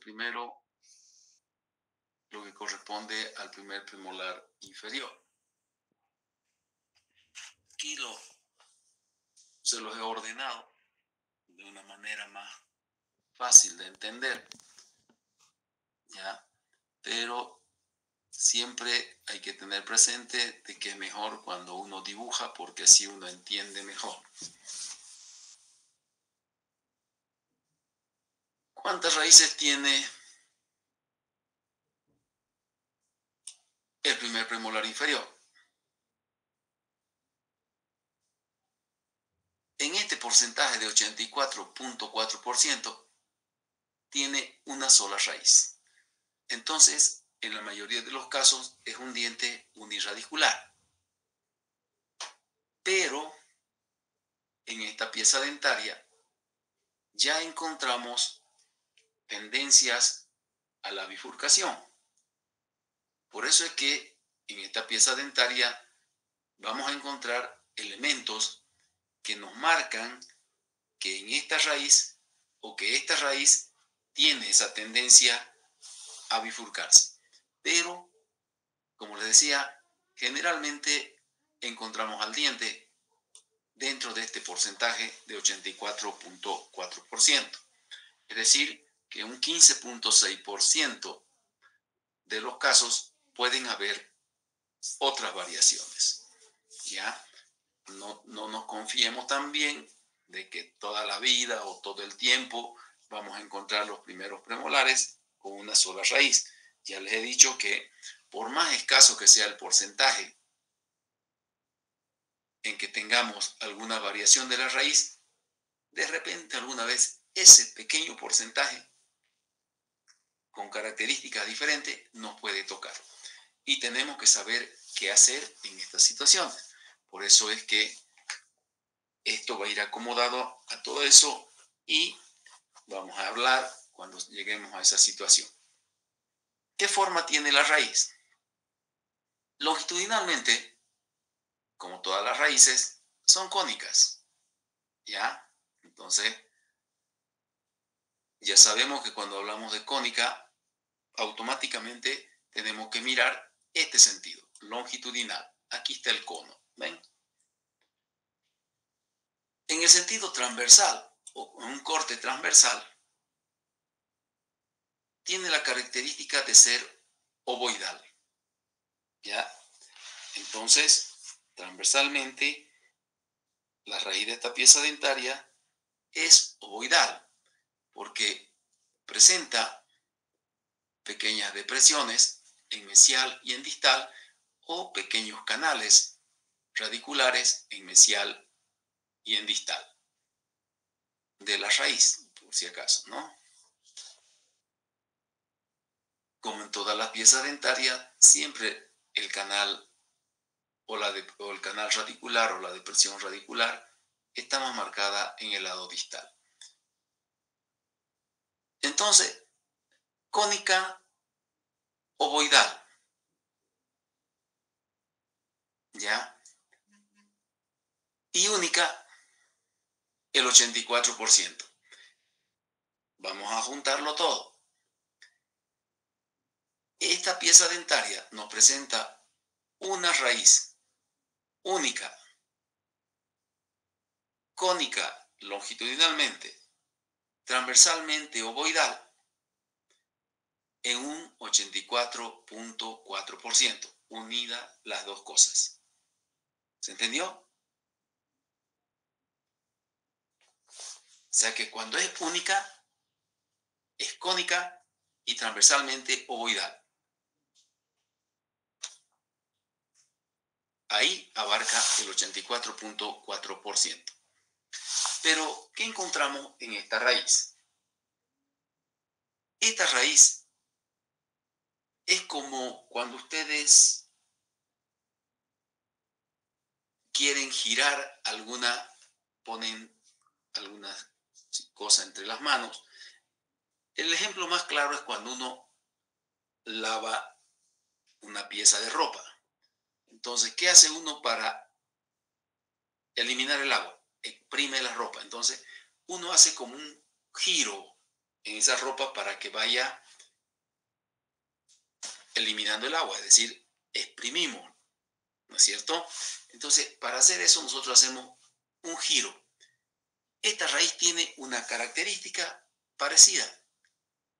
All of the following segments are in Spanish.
primero lo que corresponde al primer premolar inferior. Aquí se los he ordenado de una manera más fácil de entender, ¿ya? Pero siempre hay que tener presente de que es mejor cuando uno dibuja, porque así uno entiende mejor. ¿Cuántas raíces tiene el primer premolar inferior? En este porcentaje de 84.4% tiene una sola raíz. Entonces, en la mayoría de los casos es un diente uniradicular. Pero en esta pieza dentaria ya encontramos tendencias a la bifurcación. Por eso es que en esta pieza dentaria vamos a encontrar elementos que nos marcan que en esta raíz o que esta raíz tiene esa tendencia a bifurcarse. Pero, como les decía, generalmente encontramos al diente dentro de este porcentaje de 84.4%. Es decir, que un 15.6% de los casos pueden haber otras variaciones. ¿Ya? No nos confiemos también de que toda la vida o todo el tiempo vamos a encontrar los primeros premolares con una sola raíz. Ya les he dicho que por más escaso que sea el porcentaje en que tengamos alguna variación de la raíz, de repente alguna vez ese pequeño porcentaje con características diferentes nos puede tocar. Y tenemos que saber qué hacer en estas situaciones. Por eso es que esto va a ir acomodado a todo eso y vamos a hablar cuando lleguemos a esa situación. ¿Qué forma tiene la raíz? Longitudinalmente, como todas las raíces, son cónicas. ¿Ya? Entonces, ya sabemos que cuando hablamos de cónica, automáticamente tenemos que mirar este sentido, longitudinal. Aquí está el cono, ¿ven? En el sentido transversal, o con un corte transversal, tiene la característica de ser ovoidal. ¿Ya? Entonces, transversalmente, la raíz de esta pieza dentaria es ovoidal, porque presenta pequeñas depresiones en mesial y en distal, o pequeños canales radiculares en mesial y en distal de la raíz, por si acaso, ¿no? Como en todas las piezas dentarias, siempre el canal o el canal radicular o la depresión radicular está más marcada en el lado distal. Entonces, cónica ovoidal, ¿ya? Y única, el 84%. Vamos a juntarlo todo. Esta pieza dentaria nos presenta una raíz única, cónica longitudinalmente, transversalmente ovoidal, en un 84.4%, unida las dos cosas. ¿Se entendió? O sea que cuando es única, es cónica y transversalmente ovoidal. Ahí abarca el 84.4%. Pero, ¿qué encontramos en esta raíz? Esta raíz es como cuando ustedes quieren girar ponen alguna cosa entre las manos. El ejemplo más claro es cuando uno lava una pieza de ropa. Entonces, ¿qué hace uno para eliminar el agua? Exprime la ropa. Entonces, uno hace como un giro en esa ropa para que vaya eliminando el agua, es decir, exprimimos, ¿no es cierto? Entonces, para hacer eso nosotros hacemos un giro. Esta raíz tiene una característica parecida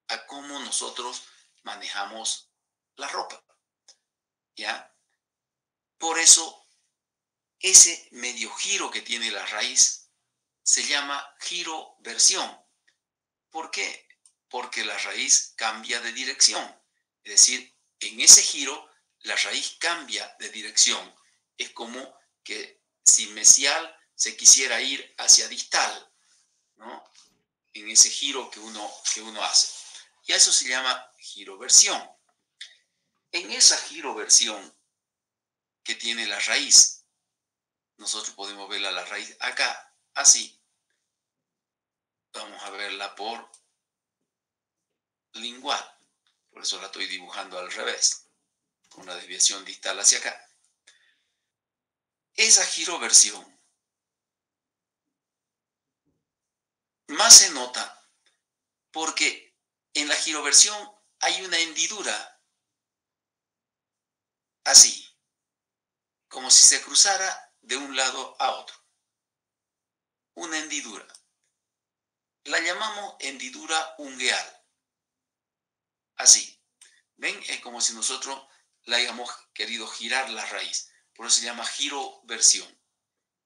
a cómo nosotros manejamos la ropa, ¿ya? Por eso, ese medio giro que tiene la raíz se llama giroversión. ¿Por qué? Porque la raíz cambia de dirección. Es decir, en ese giro, la raíz cambia de dirección. Es como que si mesial se quisiera ir hacia distal, ¿no? En ese giro que uno hace. Y a eso se llama giroversión. En esa giroversión que tiene la raíz, nosotros podemos verla la raíz acá, así. Vamos a verla por lingual. Por eso la estoy dibujando al revés, con una desviación distal hacia acá. Esa giroversión más se nota porque en la giroversión hay una hendidura, así, como si se cruzara de un lado a otro. Una hendidura. La llamamos hendidura ungueal. Así. ¿Ven? Es como si nosotros la hayamos querido girar la raíz. Por eso se llama giroversión.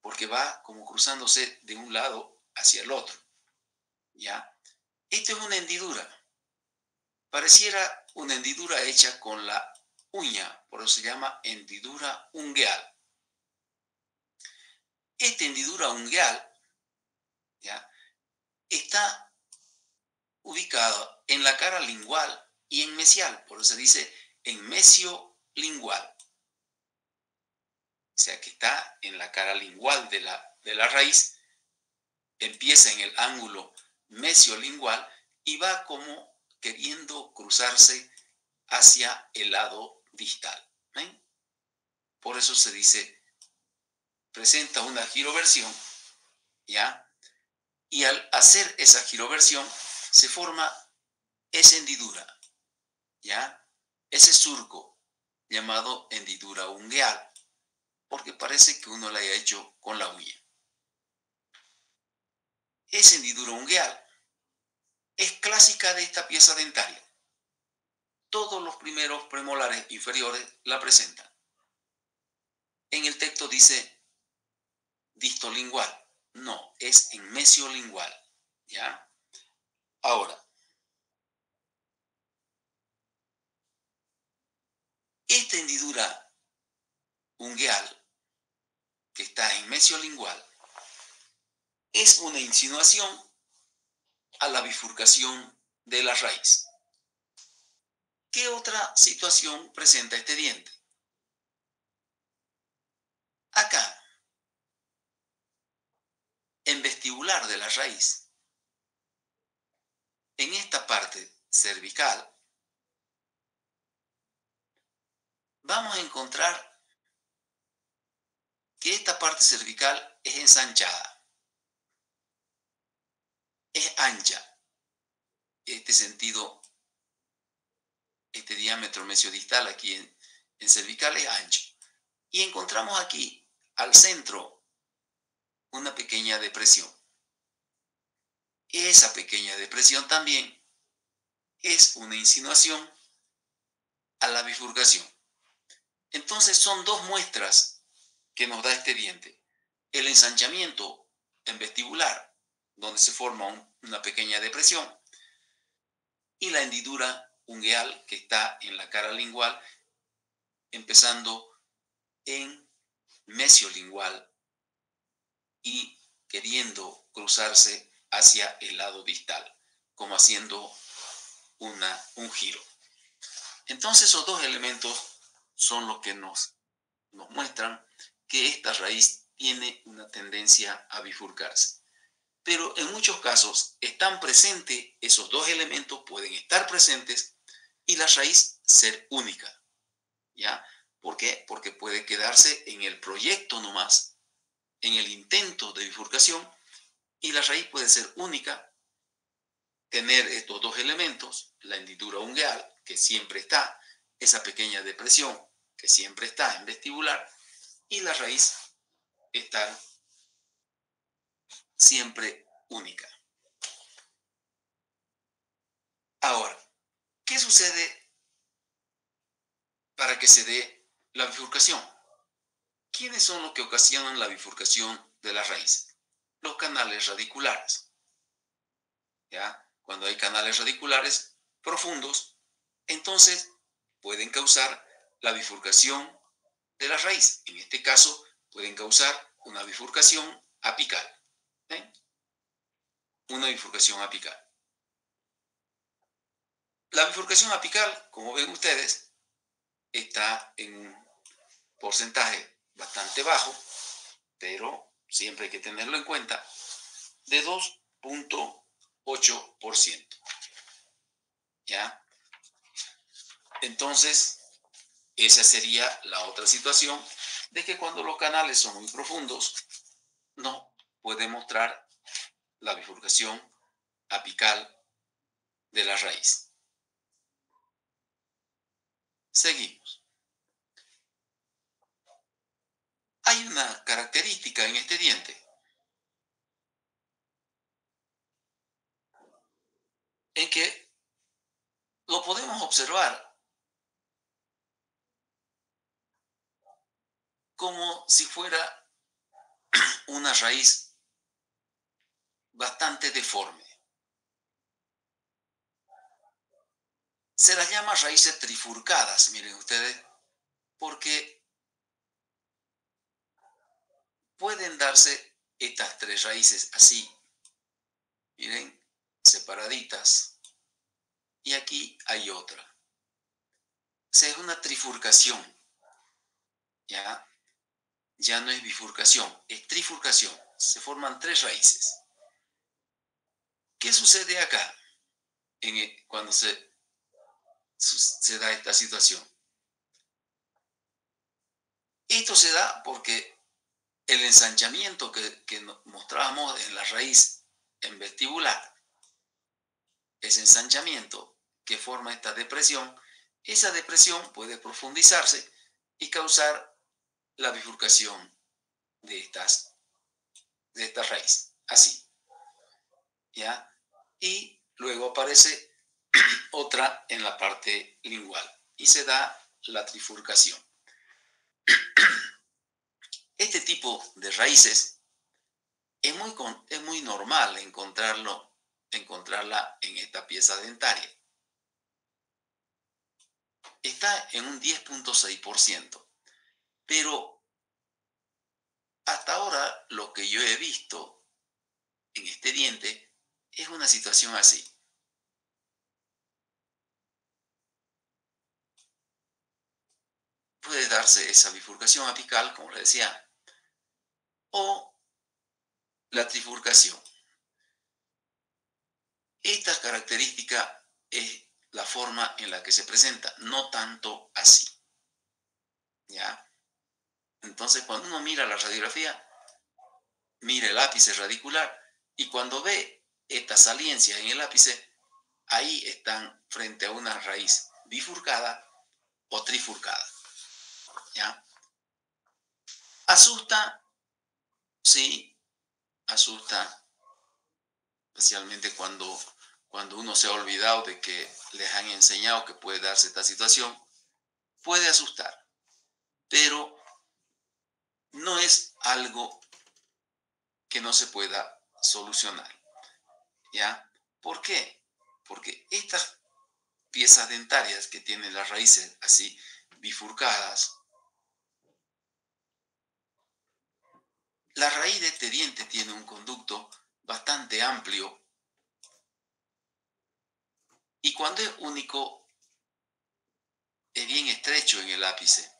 Porque va como cruzándose de un lado hacia el otro. ¿Ya? Esto es una hendidura. Pareciera una hendidura hecha con la uña. Por eso se llama hendidura ungueal. Esta hendidura ungueal, ¿ya?, está ubicada en la cara lingual y en mesial. Por eso se dice en mesiolingual. O sea que está en la cara lingual de la raíz, empieza en el ángulo mesiolingual y va como queriendo cruzarse hacia el lado distal. ¿Ven? Por eso se dice, presenta una giroversión, ¿ya? Y al hacer esa giroversión se forma esa hendidura, ¿ya? Ese surco llamado hendidura ungueal, porque parece que uno la haya hecho con la uña. Esa hendidura ungueal es clásica de esta pieza dentaria. Todos los primeros premolares inferiores la presentan. En el texto dice distolingual. No, es en mesiolingual, ¿ya? Ahora, esta hendidura ungueal que está en mesiolingual es una insinuación a la bifurcación de la raíz. ¿Qué otra situación presenta este diente? Acá, en vestibular de la raíz, en esta parte cervical, vamos a encontrar que esta parte cervical es ensanchada, es ancha. Este sentido, este diámetro mesiodistal aquí en cervical es ancho. Y encontramos aquí al centro una pequeña depresión. Esa pequeña depresión también es una insinuación a la bifurcación. Entonces son dos muestras que nos da este diente. El ensanchamiento en vestibular, donde se forma una pequeña depresión, y la hendidura ungueal que está en la cara lingual, empezando en mesiolingual y queriendo cruzarse hacia el lado distal, como haciendo un giro. Entonces esos dos elementos son los que nos muestran que esta raíz tiene una tendencia a bifurcarse. Pero en muchos casos están presentes, esos dos elementos pueden estar presentes y la raíz ser única, ¿ya? ¿Por qué? Porque puede quedarse en el proyecto nomás, en el intento de bifurcación, y la raíz puede ser única tener estos dos elementos, la hendidura ungueal, que siempre está, esa pequeña depresión, que siempre está en vestibular, y la raíz estar siempre única. Ahora, ¿qué sucede para que se dé la bifurcación? ¿Quiénes son los que ocasionan la bifurcación de la raíz? Los canales radiculares. ¿Ya? Cuando hay canales radiculares profundos, entonces pueden causar la bifurcación de la raíz. En este caso, pueden causar una bifurcación apical. Una bifurcación apical. La bifurcación apical, como ven ustedes, está en un porcentaje bastante bajo, pero siempre hay que tenerlo en cuenta, de 2.8%. ¿Ya? Entonces, esa sería la otra situación de que cuando los canales son muy profundos, no puede mostrar la bifurcación apical de la raíz. Seguimos. Hay una característica en este diente en que lo podemos observar como si fuera una raíz bastante deforme. Se las llama raíces trifurcadas, miren ustedes, porque pueden darse estas tres raíces así, miren, separaditas, y aquí hay otra. O sea, es una trifurcación, ¿ya? Ya no es bifurcación, es trifurcación. Se forman tres raíces. ¿Qué sucede acá cuando se da esta situación? Esto se da porque el ensanchamiento que mostrábamos en la raíz en vestibular, ese ensanchamiento que forma esta depresión, esa depresión puede profundizarse y causar la bifurcación de esta raíz, así, ¿ya? Y luego aparece otra en la parte lingual y se da la trifurcación. Este tipo de raíces es muy normal encontrarla en esta pieza dentaria. Está en un 10.6%, pero hasta ahora lo que yo he visto en este diente es una situación así. Puede darse esa bifurcación apical, como le decía, o la trifurcación. Esta característica es la forma en la que se presenta, no tanto así. ¿Ya? Entonces, cuando uno mira la radiografía, mira el ápice radicular y cuando ve estas saliencias en el ápice, ahí están frente a una raíz bifurcada o trifurcada. ¿Ya? Asusta, sí, asusta, especialmente cuando uno se ha olvidado de que les han enseñado que puede darse esta situación, puede asustar, pero no es algo que no se pueda solucionar. ¿Ya? ¿Por qué? Porque estas piezas dentarias que tienen las raíces así bifurcadas, la raíz de este diente tiene un conducto bastante amplio y cuando es único es bien estrecho en el ápice,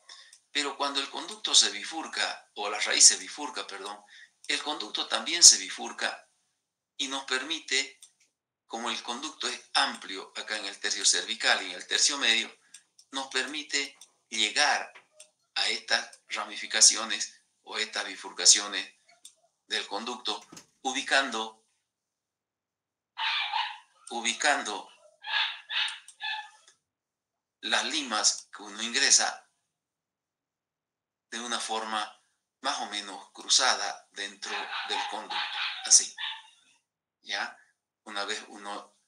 pero cuando el conducto se bifurca, o la raíz se bifurca, perdón, el conducto también se bifurca y nos permite, como el conducto es amplio acá en el tercio cervical y en el tercio medio, nos permite llegar a estas ramificaciones o estas bifurcaciones del conducto, ubicando ubicando las limas que uno ingresa de una forma más o menos cruzada dentro del conducto, así, ¿ya? Una vez uno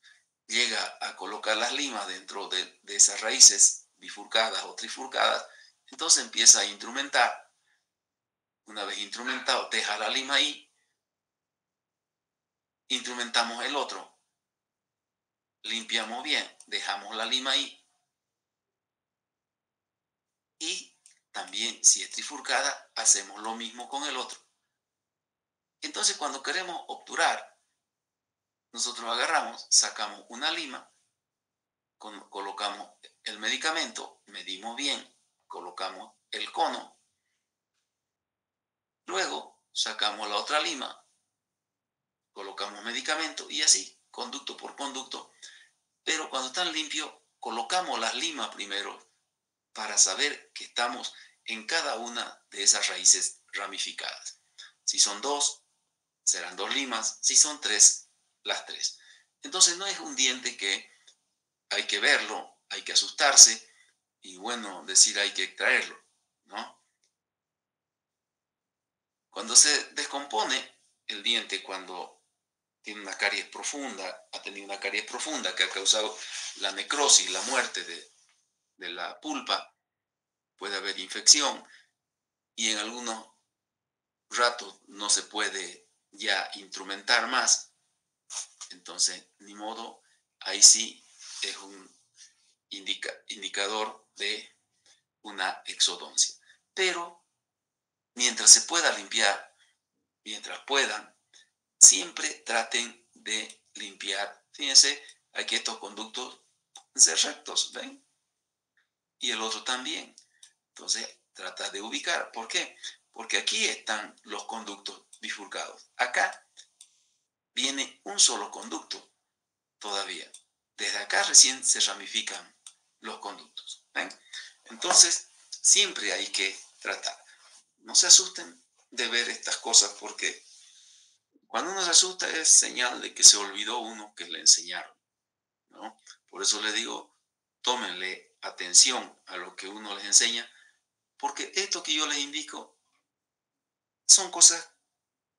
llega a colocar las limas dentro de esas raíces bifurcadas o trifurcadas, entonces empieza a instrumentar. Una vez instrumentado, deja la lima ahí, instrumentamos el otro, limpiamos bien, dejamos la lima ahí y también si es trifurcada, hacemos lo mismo con el otro. Entonces cuando queremos obturar, nosotros agarramos, sacamos una lima, colocamos el medicamento, medimos bien, colocamos el cono, luego sacamos la otra lima, colocamos medicamento y así, conducto por conducto. Pero cuando están limpios, colocamos las limas primero para saber que estamos en cada una de esas raíces ramificadas. Si son dos, serán dos limas. Si son tres, las tres. Entonces no es un diente que hay que verlo, hay que asustarse y bueno, decir hay que extraerlo, ¿no? Cuando se descompone el diente, cuando tiene una caries profunda, ha tenido una caries profunda que ha causado la necrosis, la muerte de la pulpa, puede haber infección y en algunos ratos no se puede ya instrumentar más. Entonces, ni modo, ahí sí es un indicador de una exodoncia. Pero mientras se pueda limpiar, mientras puedan, siempre traten de limpiar. Fíjense, aquí estos conductos ser rectos, ¿ven? Y el otro también. Entonces, trata de ubicar. ¿Por qué? Porque aquí están los conductos bifurcados. Acá viene un solo conducto todavía. Desde acá recién se ramifican los conductos. ¿Ven? Entonces, siempre hay que tratar. No se asusten de ver estas cosas porque cuando uno se asusta es señal de que se olvidó uno que le enseñaron, ¿no? Por eso les digo, tómenle atención a lo que uno les enseña, porque esto que yo les indico son cosas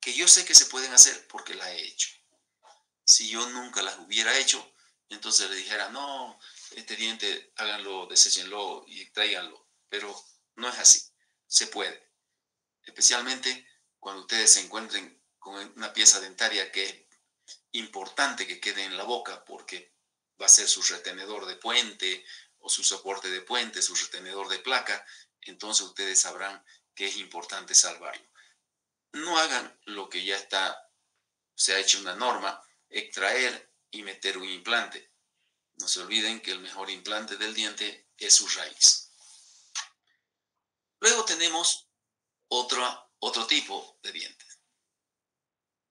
que yo sé que se pueden hacer porque las he hecho. Si yo nunca las hubiera hecho, entonces le dijera, no, este diente háganlo, deséchenlo y tráiganlo. Pero no es así, se puede. Especialmente cuando ustedes se encuentren con una pieza dentaria que es importante que quede en la boca porque va a ser su retenedor de puente o su soporte de puente, su retenedor de placa, entonces ustedes sabrán que es importante salvarlo. No hagan lo que ya se ha hecho una norma, extraer y meter un implante. No se olviden que el mejor implante del diente es su raíz. Luego tenemos otro tipo de dientes,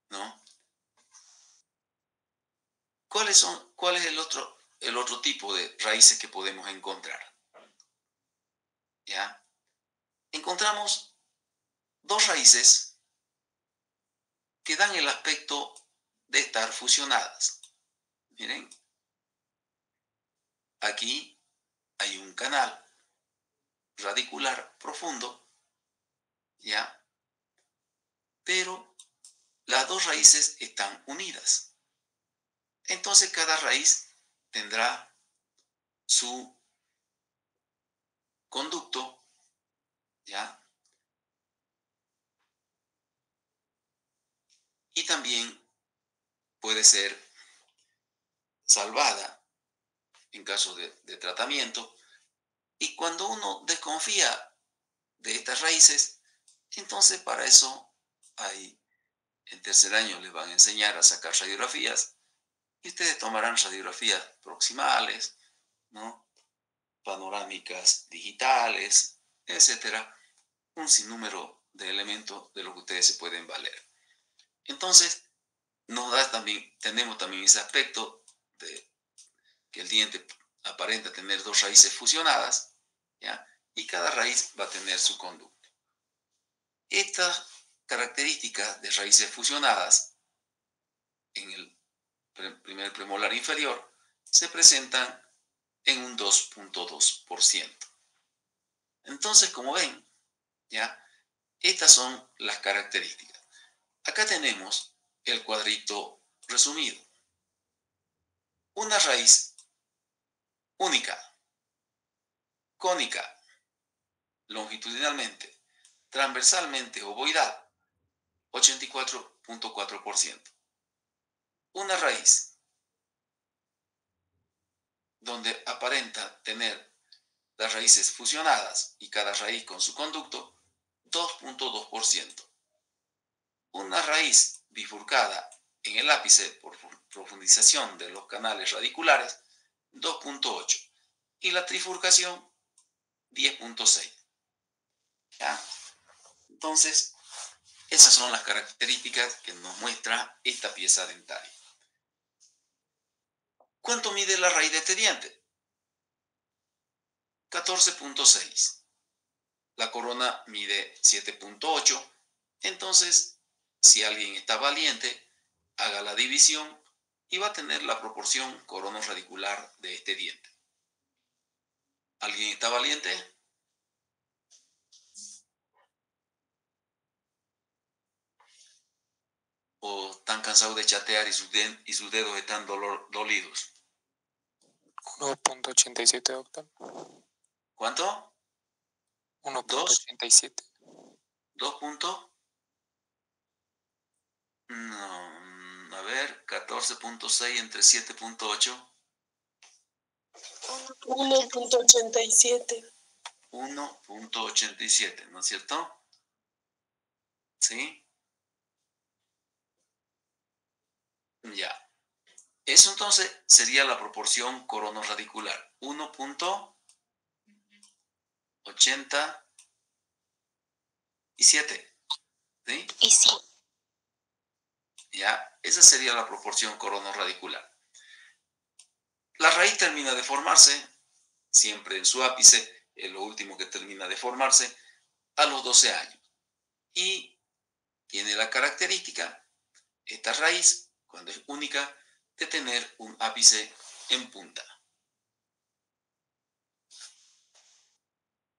¿no? ¿Cuál es el otro tipo de raíces que podemos encontrar? ¿Ya? Encontramos dos raíces que dan el aspecto de estar fusionadas. Miren, aquí hay un canal radicular profundo, ¿ya? Pero las dos raíces están unidas. Entonces cada raíz tendrá su conducto, ¿ya? Y también puede ser salvada en caso de tratamiento. Y cuando uno desconfía de estas raíces, entonces para eso hay, en tercer año les van a enseñar a sacar radiografías y ustedes tomarán radiografías proximales, ¿no? Panorámicas digitales, etcétera, un sinnúmero de elementos de los que ustedes se pueden valer. Entonces, tenemos también ese aspecto de que el diente aparenta tener dos raíces fusionadas, ¿ya? Y cada raíz va a tener su conducto. Estas características de raíces fusionadas en el primer premolar inferior, se presentan en un 2.2%. Entonces, como ven, ¿ya? Estas son las características. Acá tenemos el cuadrito resumido. Una raíz única, cónica, longitudinalmente, transversalmente ovoidal, 84.4%. Una raíz donde aparenta tener las raíces fusionadas y cada raíz con su conducto, 2.2%. Una raíz bifurcada en el ápice por profundización de los canales radiculares, 2.8%. Y la trifurcación, 10.6%. ¿Ya? Entonces, esas son las características que nos muestra esta pieza dentaria. ¿Cuánto mide la raíz de este diente? 14.6. La corona mide 7.8. Entonces, si alguien está valiente, haga la división y va a tener la proporción corono-radicular de este diente. ¿Alguien está valiente? ¿O están cansados de chatear y sus dedos están dolidos? 1.87, doctor. ¿Cuánto? 1.87. 2 puntos. No, a ver, 14.6 entre 7.8. 1.87. 1.87, ¿no es cierto? ¿Sí? Ya. Eso entonces sería la proporción corono-radicular. 1.87. ¿Sí? Y sí. Ya, esa sería la proporción corono-radicular. La raíz termina de formarse, siempre en su ápice, es lo último que termina de formarse, a los 12 años. Y tiene la característica, esta raíz, cuando es única, de tener un ápice en punta.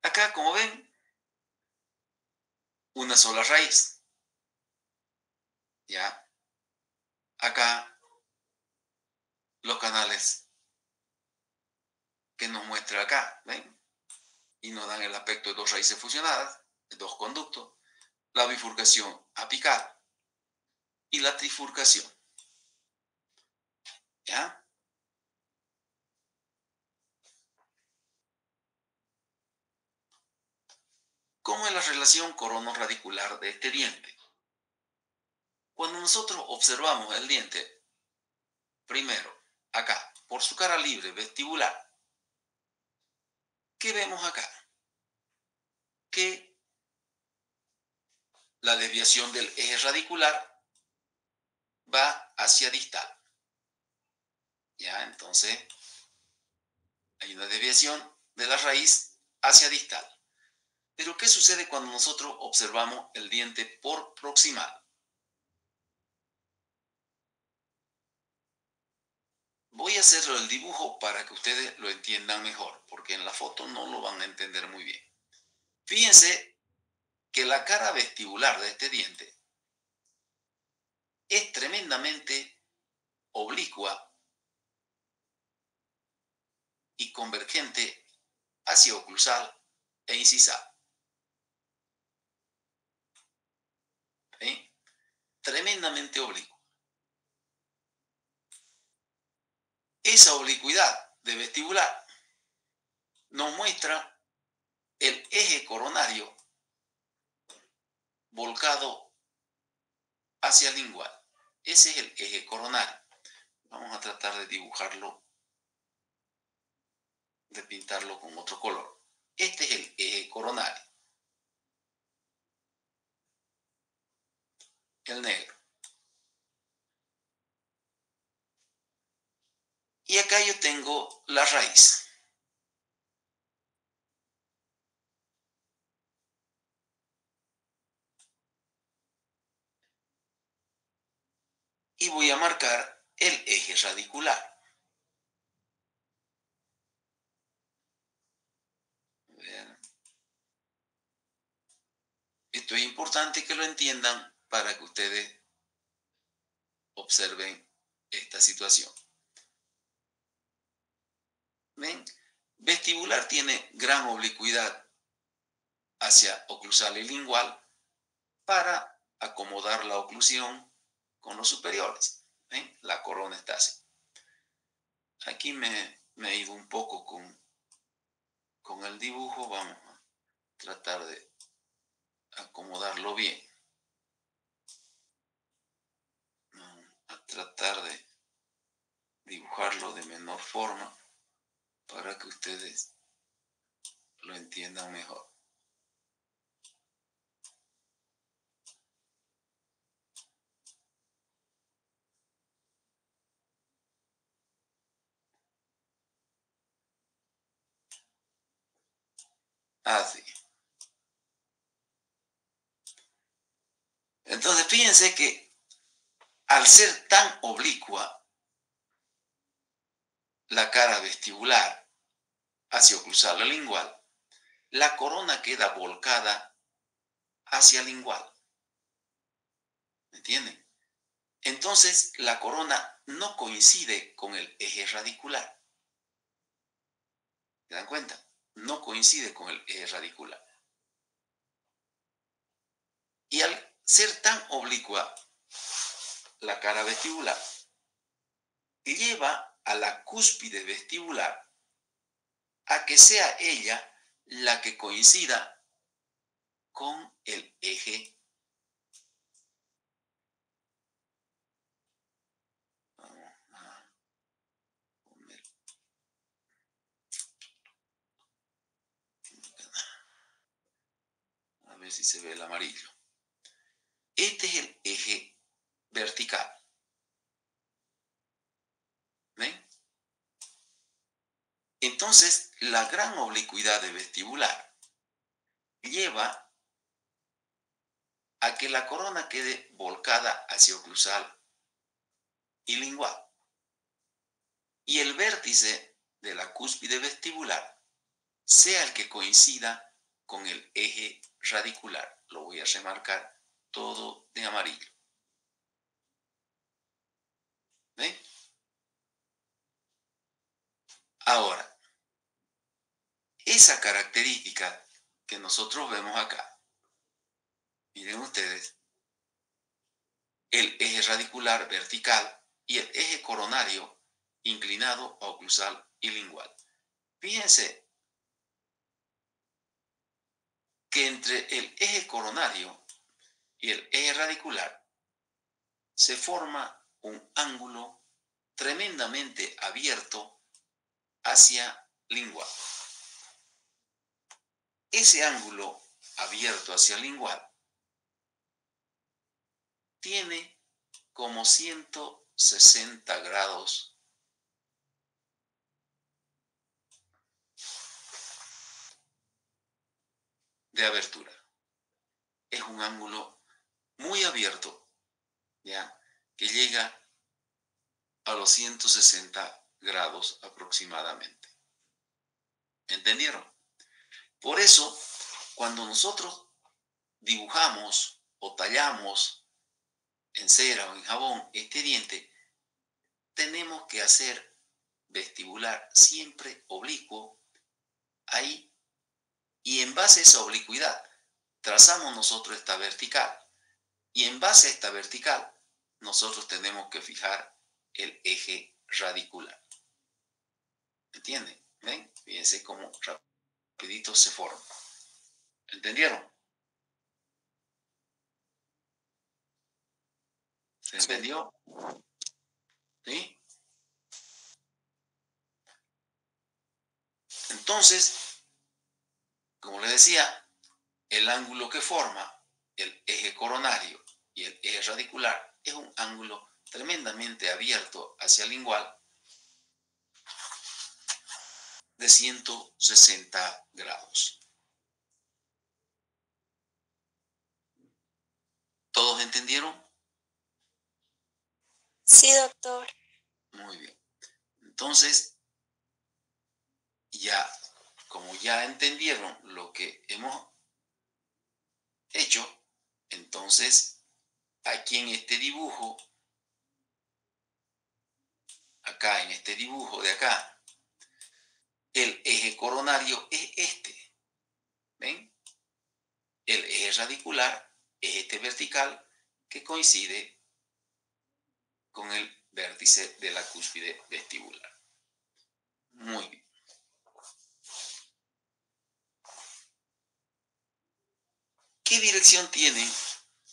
Acá, como ven, una sola raíz. Ya. Acá, los canales que nos muestra acá, ¿ven? Y nos dan el aspecto de dos raíces fusionadas, de dos conductos, la bifurcación apical y la trifurcación. ¿Ya? ¿Cómo es la relación corono-radicular de este diente? Cuando nosotros observamos el diente, primero, acá, por su cara libre vestibular, ¿qué vemos acá? Que la desviación del eje radicular va hacia distal. ¿Ya? Entonces, hay una desviación de la raíz hacia distal. Pero, ¿qué sucede cuando nosotros observamos el diente por proximal? Voy a hacer el dibujo para que ustedes lo entiendan mejor, porque en la foto no lo van a entender muy bien. Fíjense que la cara vestibular de este diente es tremendamente oblicua y convergente hacia oclusal e incisal. ¿Sí? Tremendamente oblicua. Esa oblicuidad de vestibular nos muestra el eje coronario volcado hacia el lingual. Ese es el eje coronario. Vamos a tratar de dibujarlo, de pintarlo con otro color. Este es el eje coronario. El negro. Y acá yo tengo la raíz. Y voy a marcar el eje radicular. Esto es importante que lo entiendan para que ustedes observen esta situación. ¿Ven? Vestibular tiene gran oblicuidad hacia oclusal y lingual para acomodar la oclusión con los superiores. ¿Ven? La corona está así. Aquí me he ido un poco con el dibujo. Vamos a tratar de acomodarlo bien. Vamos a tratar de dibujarlo de menor forma para que ustedes lo entiendan mejor. Así. Entonces, fíjense que al ser tan oblicua la cara vestibular hacia oclusal o lingual, la corona queda volcada hacia lingual. ¿Me entienden? Entonces, la corona no coincide con el eje radicular. ¿Se dan cuenta? No coincide con el eje radicular. Y al ser tan oblicua la cara vestibular, lleva a la cúspide vestibular a que sea ella la que coincida con el eje. A ver si se ve el amarillo. Este es el eje vertical. ¿Ven? Entonces, la gran oblicuidad de vestibular lleva a que la corona quede volcada hacia oclusal y lingual. Y el vértice de la cúspide vestibular sea el que coincida con el eje radicular. Lo voy a remarcar todo de amarillo. ¿Ven? Ahora, esa característica que nosotros vemos acá, miren ustedes, el eje radicular vertical y el eje coronario inclinado a oclusal y lingual. Fíjense que entre el eje coronario y el eje radicular se forma un ángulo tremendamente abierto hacia lingual. Ese ángulo abierto hacia lingual tiene como 160 grados de abertura. Es un ángulo muy abierto, ¿ya? Que llega a los 160 grados aproximadamente. ¿Entendieron? Por eso, cuando nosotros dibujamos o tallamos en cera o en jabón este diente, tenemos que hacer vestibular siempre oblicuo ahí, y en base a esa oblicuidad trazamos nosotros esta vertical, y en base a esta vertical nosotros tenemos que fijar el eje radicular. ¿Entienden? ¿Ven? Fíjense cómo rapidito se forma. ¿Entendieron? ¿Se entendió? ¿Sí? Entonces, como les decía, el ángulo que forma el eje coronario y el eje radicular es un ángulo tremendamente abierto hacia el lingual de 160 grados. ¿Todos entendieron? Sí, doctor. Muy bien. Entonces, como ya entendieron lo que hemos hecho, entonces aquí en este dibujo, acá en este dibujo de acá, el eje coronario es este. ¿Ven? El eje radicular es este vertical que coincide con el vértice de la cúspide vestibular. Muy bien. ¿Qué dirección tienen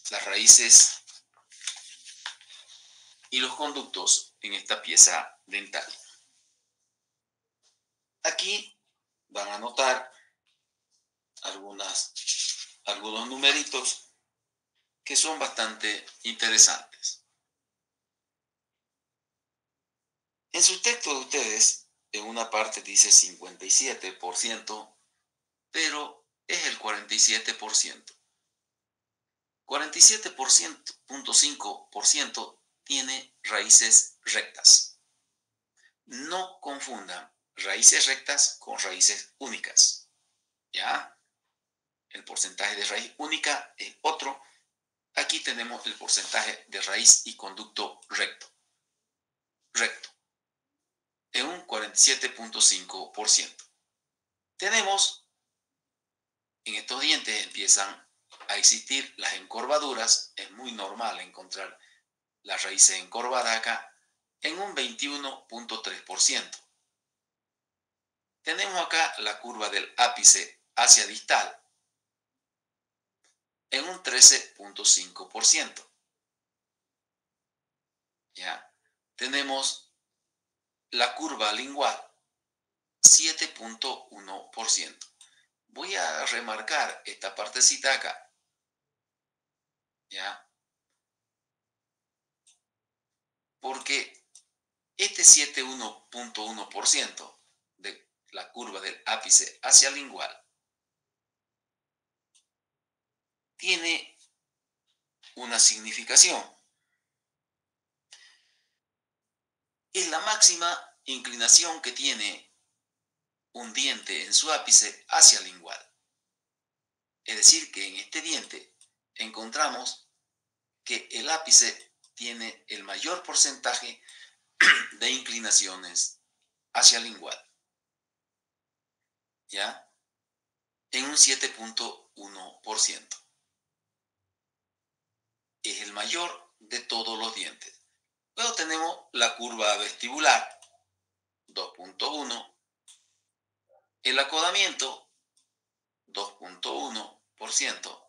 las raíces y los conductos en esta pieza dental? Aquí van a notar algunos numeritos que son bastante interesantes. En su texto de ustedes, en una parte dice 57%, pero es el 47%. 47.5% tiene raíces rectas. No confundan raíces rectas con raíces únicas. ¿Ya? El porcentaje de raíz única es otro. Aquí tenemos el porcentaje de raíz y conducto recto. En un 47.5%. Tenemos, en estos dientes empiezan a existir las encorvaduras. Es muy normal encontrar las raíces encorvadas acá en un 21.3%. Tenemos acá la curva del ápice hacia distal en un 13.5%. ¿Ya? Tenemos la curva lingual 7.1%. Voy a remarcar esta partecita acá. ¿Ya? Porque este 7.1% de la curva del ápice hacia lingual tiene una significación. Es la máxima inclinación que tiene un diente en su ápice hacia lingual. Es decir, que en este diente encontramos que el ápice tiene el mayor porcentaje de inclinaciones hacia lingual. ¿Ya? En un 7.1%. Es el mayor de todos los dientes. Luego tenemos la curva vestibular, 2.1. El acodamiento, 2.1%.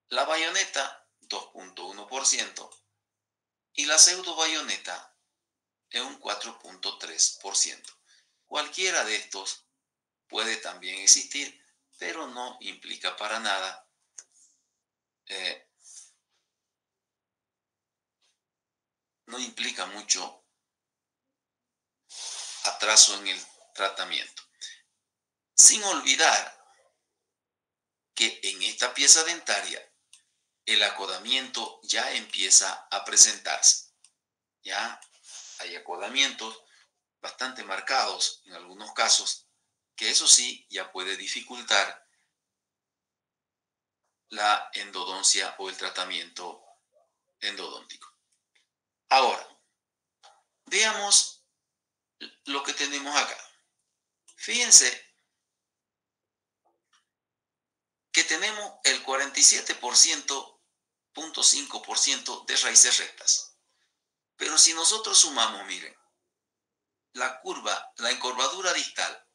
La bayoneta, 2.1%. Y la pseudobayoneta, en un 4.3%. Cualquiera de estos puede también existir, pero no implica para nada no implica mucho atraso en el tratamiento. Sin olvidar que en esta pieza dentaria el acodamiento ya empieza a presentarse. Ya hay acodamientos bastante marcados en algunos casos, que eso sí ya puede dificultar la endodoncia o el tratamiento endodóntico. Ahora, veamos lo que tenemos acá. Fíjense que tenemos el 47.5% de raíces rectas. Pero si nosotros sumamos, miren, la encorvadura distal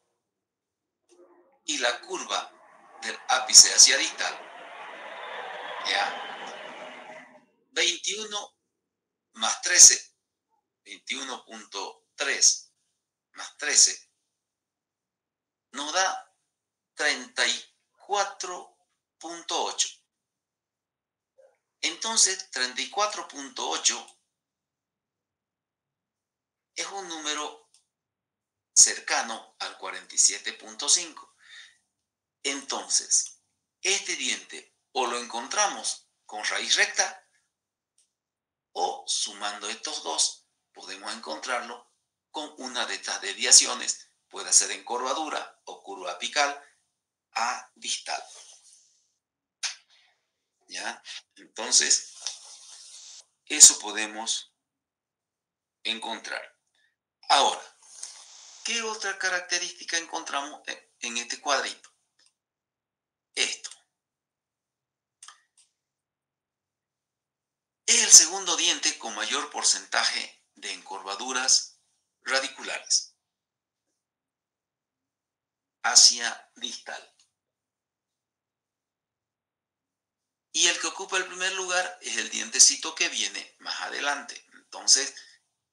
y la curva del ápice hacia distal, ¿ya? 21 más 13, 21.3 más 13, nos da 34.8. Entonces, 34.8 es un número cercano al 47.5. Entonces, este diente o lo encontramos con raíz recta o sumando estos dos podemos encontrarlo con una de estas desviaciones, puede ser en curvadura o curva apical a distal. ¿Ya? Entonces, eso podemos encontrar. Ahora, ¿qué otra característica encontramos en este cuadrito? Esto. Es el segundo diente con mayor porcentaje de encorvaduras radiculares hacia distal. Y el que ocupa el primer lugar es el dientecito que viene más adelante. Entonces,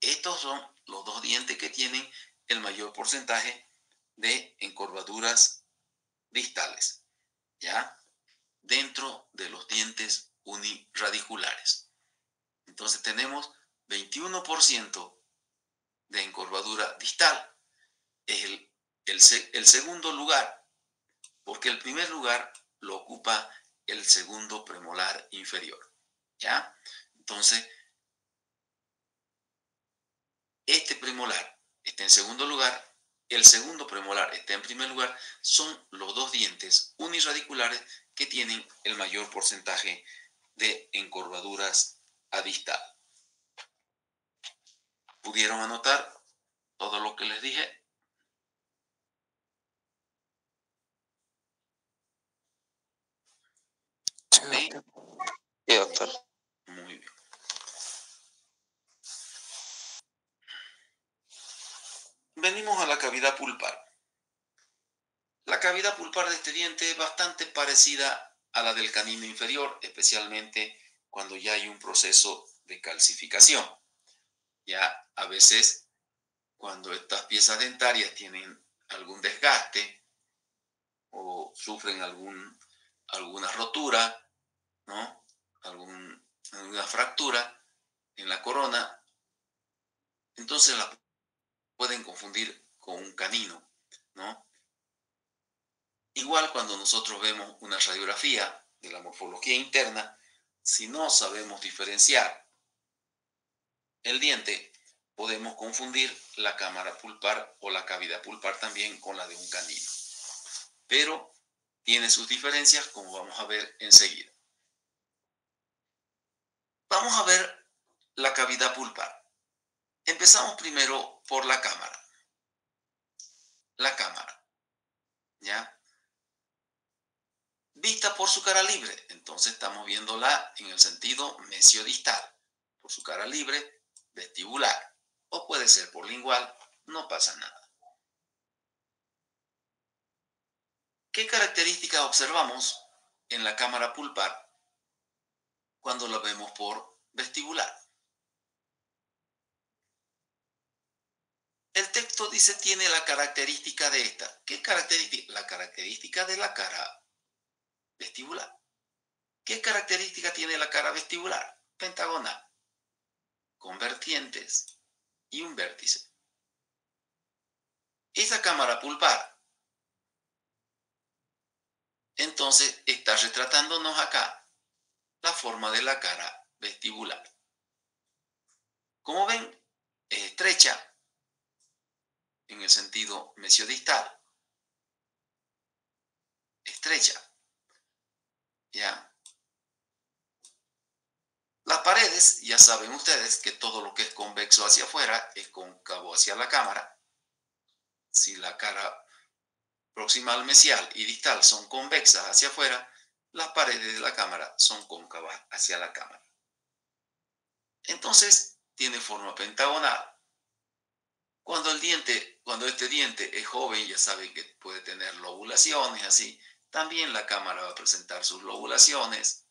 estos son los dos dientes que tienen el mayor porcentaje de encorvaduras distales, ¿ya? Dentro de los dientes unirradiculares. Entonces tenemos 21% de encorvadura distal. Es el segundo lugar, porque el primer lugar lo ocupa el segundo premolar inferior, ¿ya? Entonces, este premolar está en segundo lugar, el segundo premolar está en primer lugar, son los dos dientes unirradiculares que tienen el mayor porcentaje de encorvaduras a distal. ¿Pudieron anotar todo lo que les dije? Sí, doctor. Muy bien. Venimos a la cavidad pulpar. La cavidad pulpar de este diente es bastante parecida a la del canino inferior, especialmente cuando ya hay un proceso de calcificación. Ya a veces, cuando estas piezas dentarias tienen algún desgaste o sufren alguna rotura, ¿no? Alguna fractura en la corona, entonces la pueden confundir con un canino, ¿no? Igual cuando nosotros vemos una radiografía de la morfología interna, si no sabemos diferenciar el diente, podemos confundir la cámara pulpar o la cavidad pulpar también con la de un canino. Pero tiene sus diferencias, como vamos a ver enseguida. Vamos a ver la cavidad pulpar. Empezamos primero por la cámara. La cámara, ¿ya? Vista por su cara libre, entonces estamos viéndola en el sentido mesiodistal, por su cara libre, vestibular, o puede ser por lingual, no pasa nada. ¿Qué características observamos en la cámara pulpar cuando la vemos por vestibular? El texto dice tiene la característica de esta. ¿Qué característica? La característica de la cara vestibular. ¿Qué característica tiene la cara vestibular? Pentagonal, con vertientes y un vértice. Esa cámara pulpar, entonces, está retratándonos acá la forma de la cara vestibular. Como ven, es estrecha en el sentido mesiodistal. Estrecha. ¿Ya? Las paredes, ya saben ustedes que todo lo que es convexo hacia afuera es cóncavo hacia la cámara. Si la cara proximal mesial y distal son convexas hacia afuera, las paredes de la cámara son cóncavas hacia la cámara. Entonces, tiene forma pentagonal. Cuando este diente es joven, ya saben que puede tener lobulaciones, así. También la cámara va a presentar sus lobulaciones,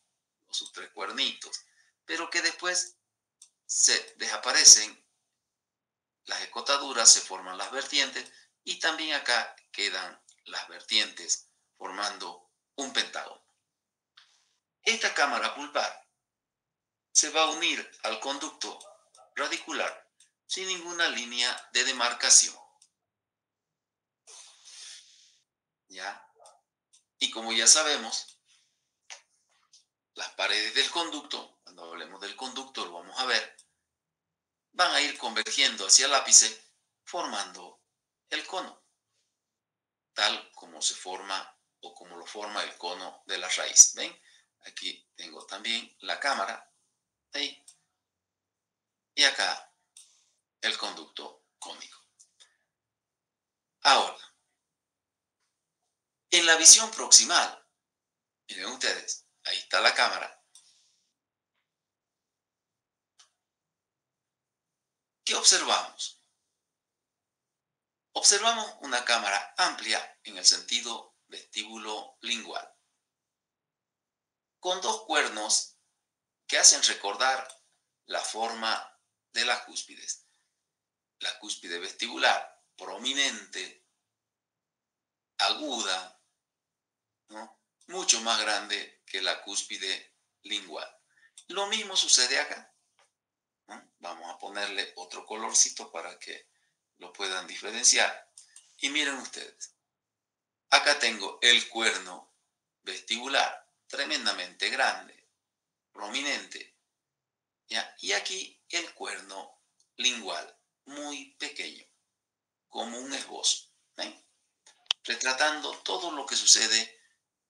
o sus tres cuernitos, pero que después se desaparecen las escotaduras, se forman las vertientes, y también acá quedan las vertientes, formando un pentágono. Esta cámara pulpar se va a unir al conducto radicular sin ninguna línea de demarcación. ¿Ya? Y como ya sabemos, las paredes del conducto, cuando hablemos del conducto lo vamos a ver, van a ir convergiendo hacia el ápice, formando el cono, tal como se forma o como lo forma el cono de la raíz. ¿Ven? Aquí tengo también la cámara, ahí, y acá el conducto cónico. Ahora, en la visión proximal, miren ustedes, ahí está la cámara. ¿Qué observamos? Observamos una cámara amplia en el sentido vestíbulo lingual, con dos cuernos que hacen recordar la forma de las cúspides. La cúspide vestibular, prominente, aguda, ¿no? Mucho más grande que la cúspide lingual. Lo mismo sucede acá, ¿no? Vamos a ponerle otro colorcito para que lo puedan diferenciar. Y miren ustedes, acá tengo el cuerno vestibular, tremendamente grande, prominente, ¿ya? Y aquí el cuerno lingual, muy pequeño, como un esbozo, ¿ven? Retratando todo lo que sucede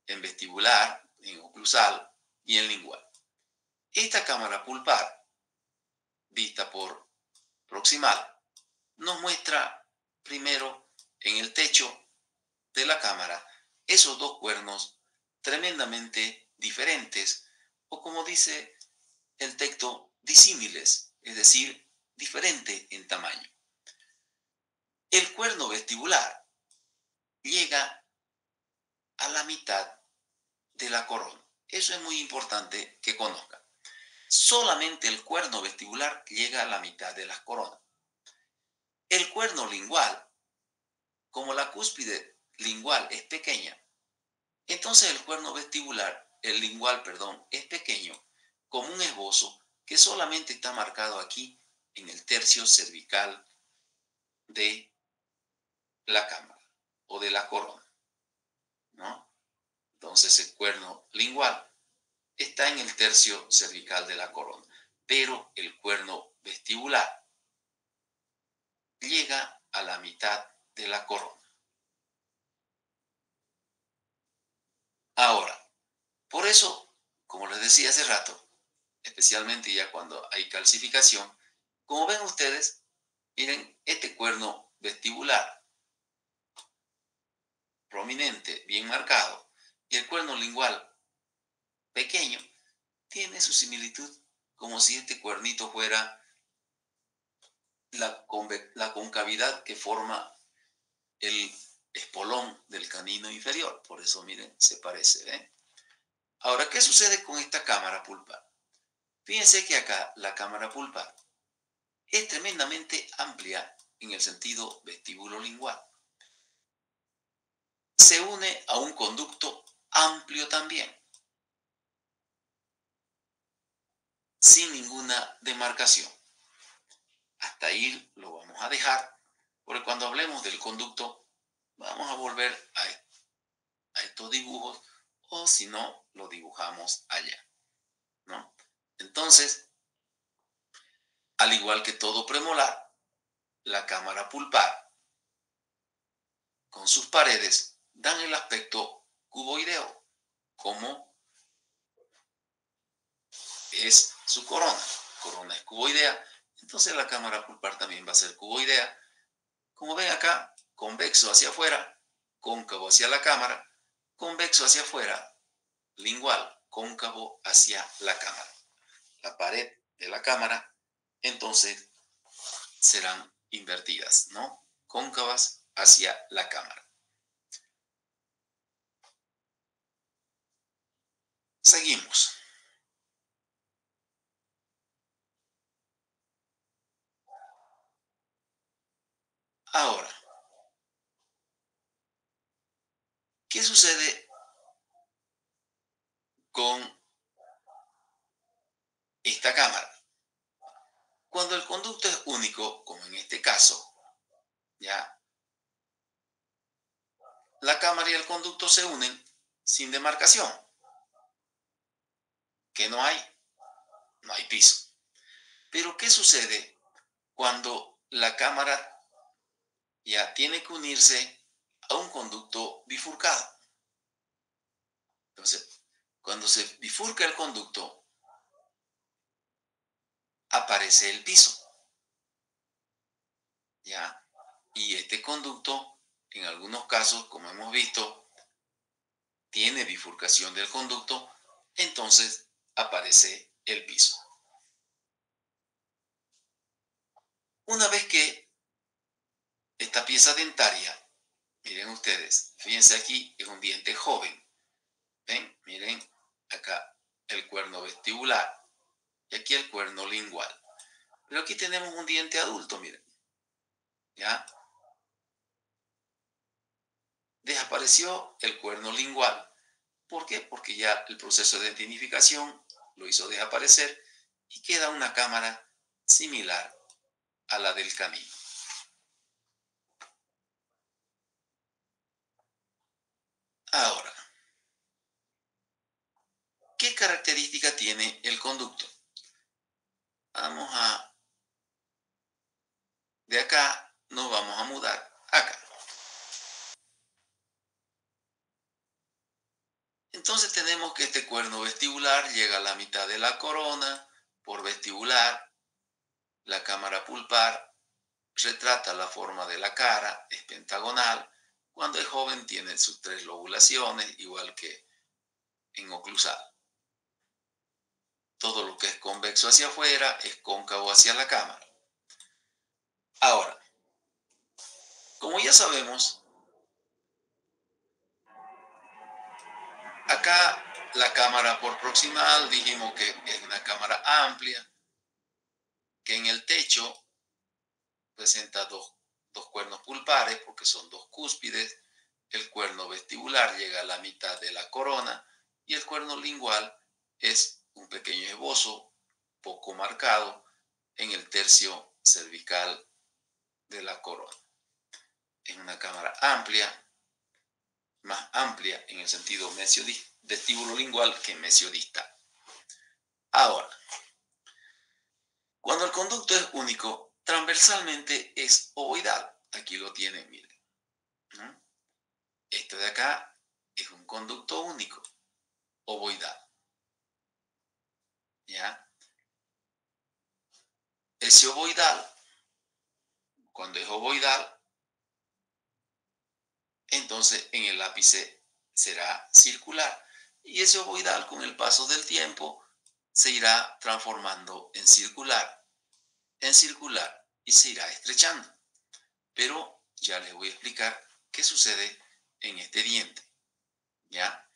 en vestibular, en oclusal y en lingual. Esta cámara pulpar, vista por proximal, nos muestra primero en el techo de la cámara esos dos cuernos tremendamente diferentes, o como dice el texto, disímiles, es decir, diferente en tamaño. El cuerno vestibular llega a la mitad de la corona. Eso es muy importante que conozcan. Solamente el cuerno vestibular llega a la mitad de las coronas. El cuerno lingual, como la cúspide lingual es pequeña, entonces el cuerno vestibular, el lingual, perdón, es pequeño, como un esbozo que solamente está marcado aquí en el tercio cervical de la cámara o de la corona, ¿no? Entonces el cuerno lingual está en el tercio cervical de la corona, pero el cuerno vestibular llega a la mitad de la corona. Ahora, por eso, como les decía hace rato, especialmente ya cuando hay calcificación, como ven ustedes, miren, este cuerno vestibular prominente, bien marcado, y el cuerno lingual pequeño, tiene su similitud, como si este cuernito fuera la concavidad que forma el espolón del canino inferior. Por eso, miren, se parece, ¿ven? Ahora, ¿qué sucede con esta cámara pulpar? Fíjense que acá la cámara pulpar es tremendamente amplia en el sentido vestíbulo lingual. Se une a un conducto amplio también, sin ninguna demarcación. Hasta ahí lo vamos a dejar, porque cuando hablemos del conducto vamos a volver a estos dibujos, o si no, lo dibujamos allá, ¿no? Entonces, al igual que todo premolar, la cámara pulpar con sus paredes dan el aspecto cuboideo, como es su corona. Corona es cuboidea, entonces la cámara pulpar también va a ser cuboidea. Como ven acá, convexo hacia afuera, cóncavo hacia la cámara, convexo hacia afuera, lingual, cóncavo hacia la cámara. La pared de la cámara, entonces, serán invertidas, ¿no? Cóncavas hacia la cámara. Seguimos. Ahora, ¿qué sucede con esta cámara? Cuando el conducto es único, como en este caso, ya, la cámara y el conducto se unen sin demarcación. ¿Qué no hay? No hay piso. Pero ¿qué sucede cuando la cámara ya tiene que unirse a un conducto bifurcado. Entonces, cuando se bifurca el conducto, aparece el piso. ¿Ya? Y este conducto, en algunos casos, como hemos visto, tiene bifurcación del conducto, entonces aparece el piso. Una vez que esta pieza dentaria, miren ustedes, fíjense aquí, es un diente joven. ¿Ven? Miren acá el cuerno vestibular y aquí el cuerno lingual. Pero aquí tenemos un diente adulto, miren. ¿Ya? Desapareció el cuerno lingual. ¿Por qué? Porque ya el proceso de identificación lo hizo desaparecer y queda una cámara similar a la del camino. Ahora, ¿qué característica tiene el conducto? Vamos a... De acá nos vamos a mudar acá. Entonces tenemos que este cuerno vestibular llega a la mitad de la corona por vestibular. La cámara pulpar retrata la forma de la cara, es pentagonal. Cuando es joven tiene sus 3 lobulaciones, igual que en oclusal. Todo lo que es convexo hacia afuera es cóncavo hacia la cámara. Ahora, como ya sabemos, acá la cámara por proximal dijimos que es una cámara amplia, que en el techo presenta dos cuernos pulpares porque son 2 cúspides. El cuerno vestibular llega a la mitad de la corona y el cuerno lingual es un pequeño esbozo poco marcado en el tercio cervical de la corona. Es una cámara amplia, más amplia en el sentido vestíbulo-lingual que mesiodistal. Ahora, cuando el conducto es único, transversalmente es ovoidal. Aquí lo tienen, miren. Este de acá es un conducto único, ovoidal. ¿Ya? Ese ovoidal, cuando es ovoidal, entonces en el ápice será circular. Y ese ovoidal, con el paso del tiempo, se irá transformando en circular y se irá estrechando. Pero ya les voy a explicar qué sucede en este diente. ¿Ya?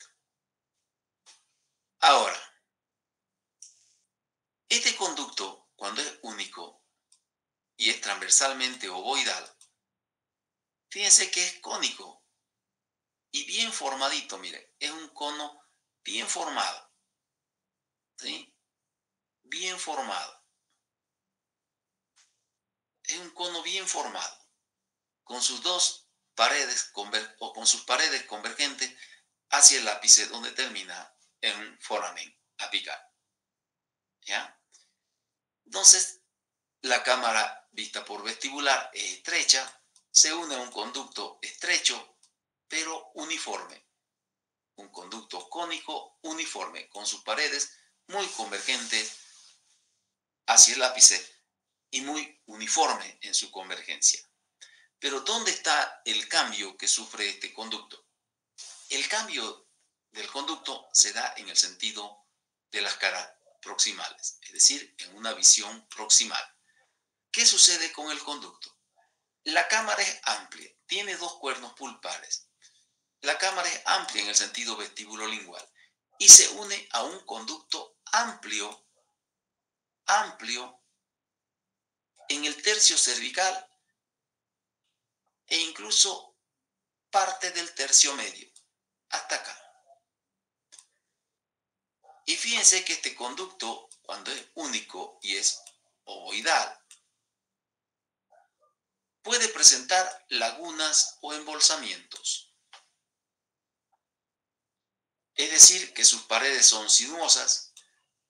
Ahora, este conducto, cuando es único y es transversalmente ovoidal, fíjense que es cónico y bien formadito, miren, es un cono bien formado, ¿sí? Bien formado. Es un cono bien formado, con sus dos paredes o con sus paredes convergentes hacia el ápice donde termina en un foramen apical. ¿Ya? Entonces, la cámara vista por vestibular es estrecha, se une a un conducto estrecho, pero uniforme. Un conducto cónico uniforme, con sus paredes muy convergentes hacia el ápice y muy uniforme en su convergencia. Pero ¿dónde está el cambio que sufre este conducto? El cambio del conducto se da en el sentido de las caras proximales, es decir, en una visión proximal. ¿Qué sucede con el conducto? La cámara es amplia, tiene 2 cuernos pulpares. La cámara es amplia en el sentido vestíbulo-lingual y se une a un conducto amplio en el tercio cervical e incluso parte del tercio medio, hasta acá. Y fíjense que este conducto, cuando es único y es ovoidal, puede presentar lagunas o embolsamientos. Es decir, que sus paredes son sinuosas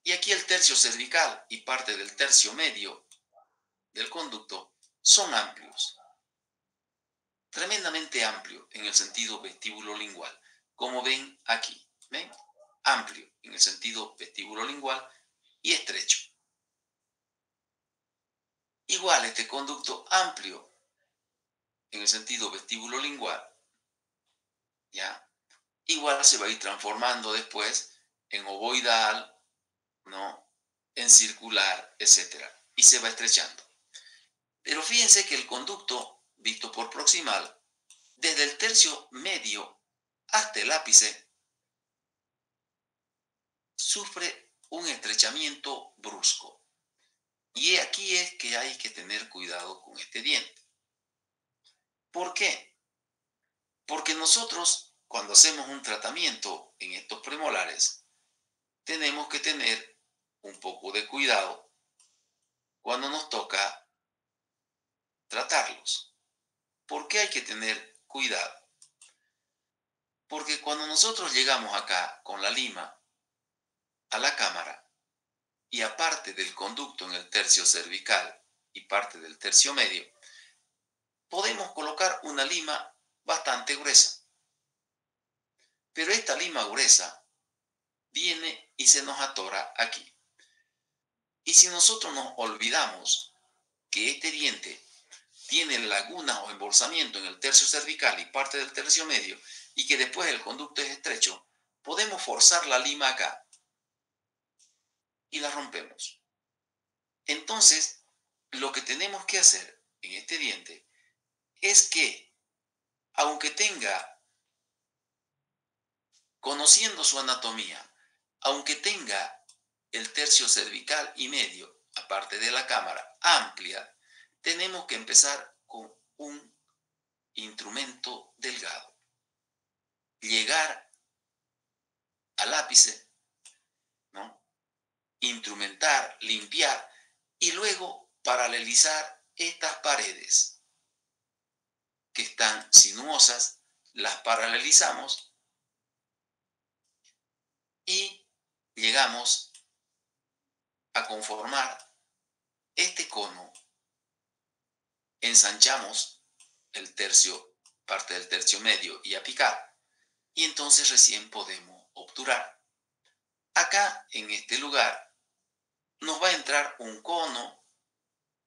y aquí el tercio cervical y parte del tercio medio del conducto son amplios, tremendamente amplios en el sentido vestíbulo-lingual, como ven aquí, ¿ven? Amplio en el sentido vestíbulo-lingual y estrecho. Igual este conducto amplio en el sentido vestíbulo-lingual, ¿ya? Igual se va a ir transformando después en ovoidal, ¿no? En circular, etc. Y se va estrechando. Pero fíjense que el conducto, visto por proximal, desde el tercio medio hasta el ápice, sufre un estrechamiento brusco. Y aquí es que hay que tener cuidado con este diente. ¿Por qué? Porque nosotros, cuando hacemos un tratamiento en estos premolares, tenemos que tener un poco de cuidado cuando nos toca tratarlos. ¿Por qué hay que tener cuidado? Porque cuando nosotros llegamos acá con la lima a la cámara y aparte del conducto en el tercio cervical y parte del tercio medio, podemos colocar una lima bastante gruesa. Pero esta lima gruesa viene y se nos atora aquí. Y si nosotros nos olvidamos que este diente tiene lagunas o embolsamiento en el tercio cervical y parte del tercio medio y que después el conducto es estrecho, podemos forzar la lima acá y la rompemos. Entonces, lo que tenemos que hacer en este diente es que, aunque tenga, conociendo su anatomía, aunque tenga el tercio cervical y medio, aparte de la cámara, amplia, tenemos que empezar con un instrumento delgado. Llegar al ápice, ¿no? Instrumentar, limpiar y luego paralelizar estas paredes que están sinuosas, las paralelizamos y llegamos a conformar este cono. Ensanchamos el tercio, parte del tercio medio y apical, y entonces recién podemos obturar. Acá, en este lugar, nos va a entrar un cono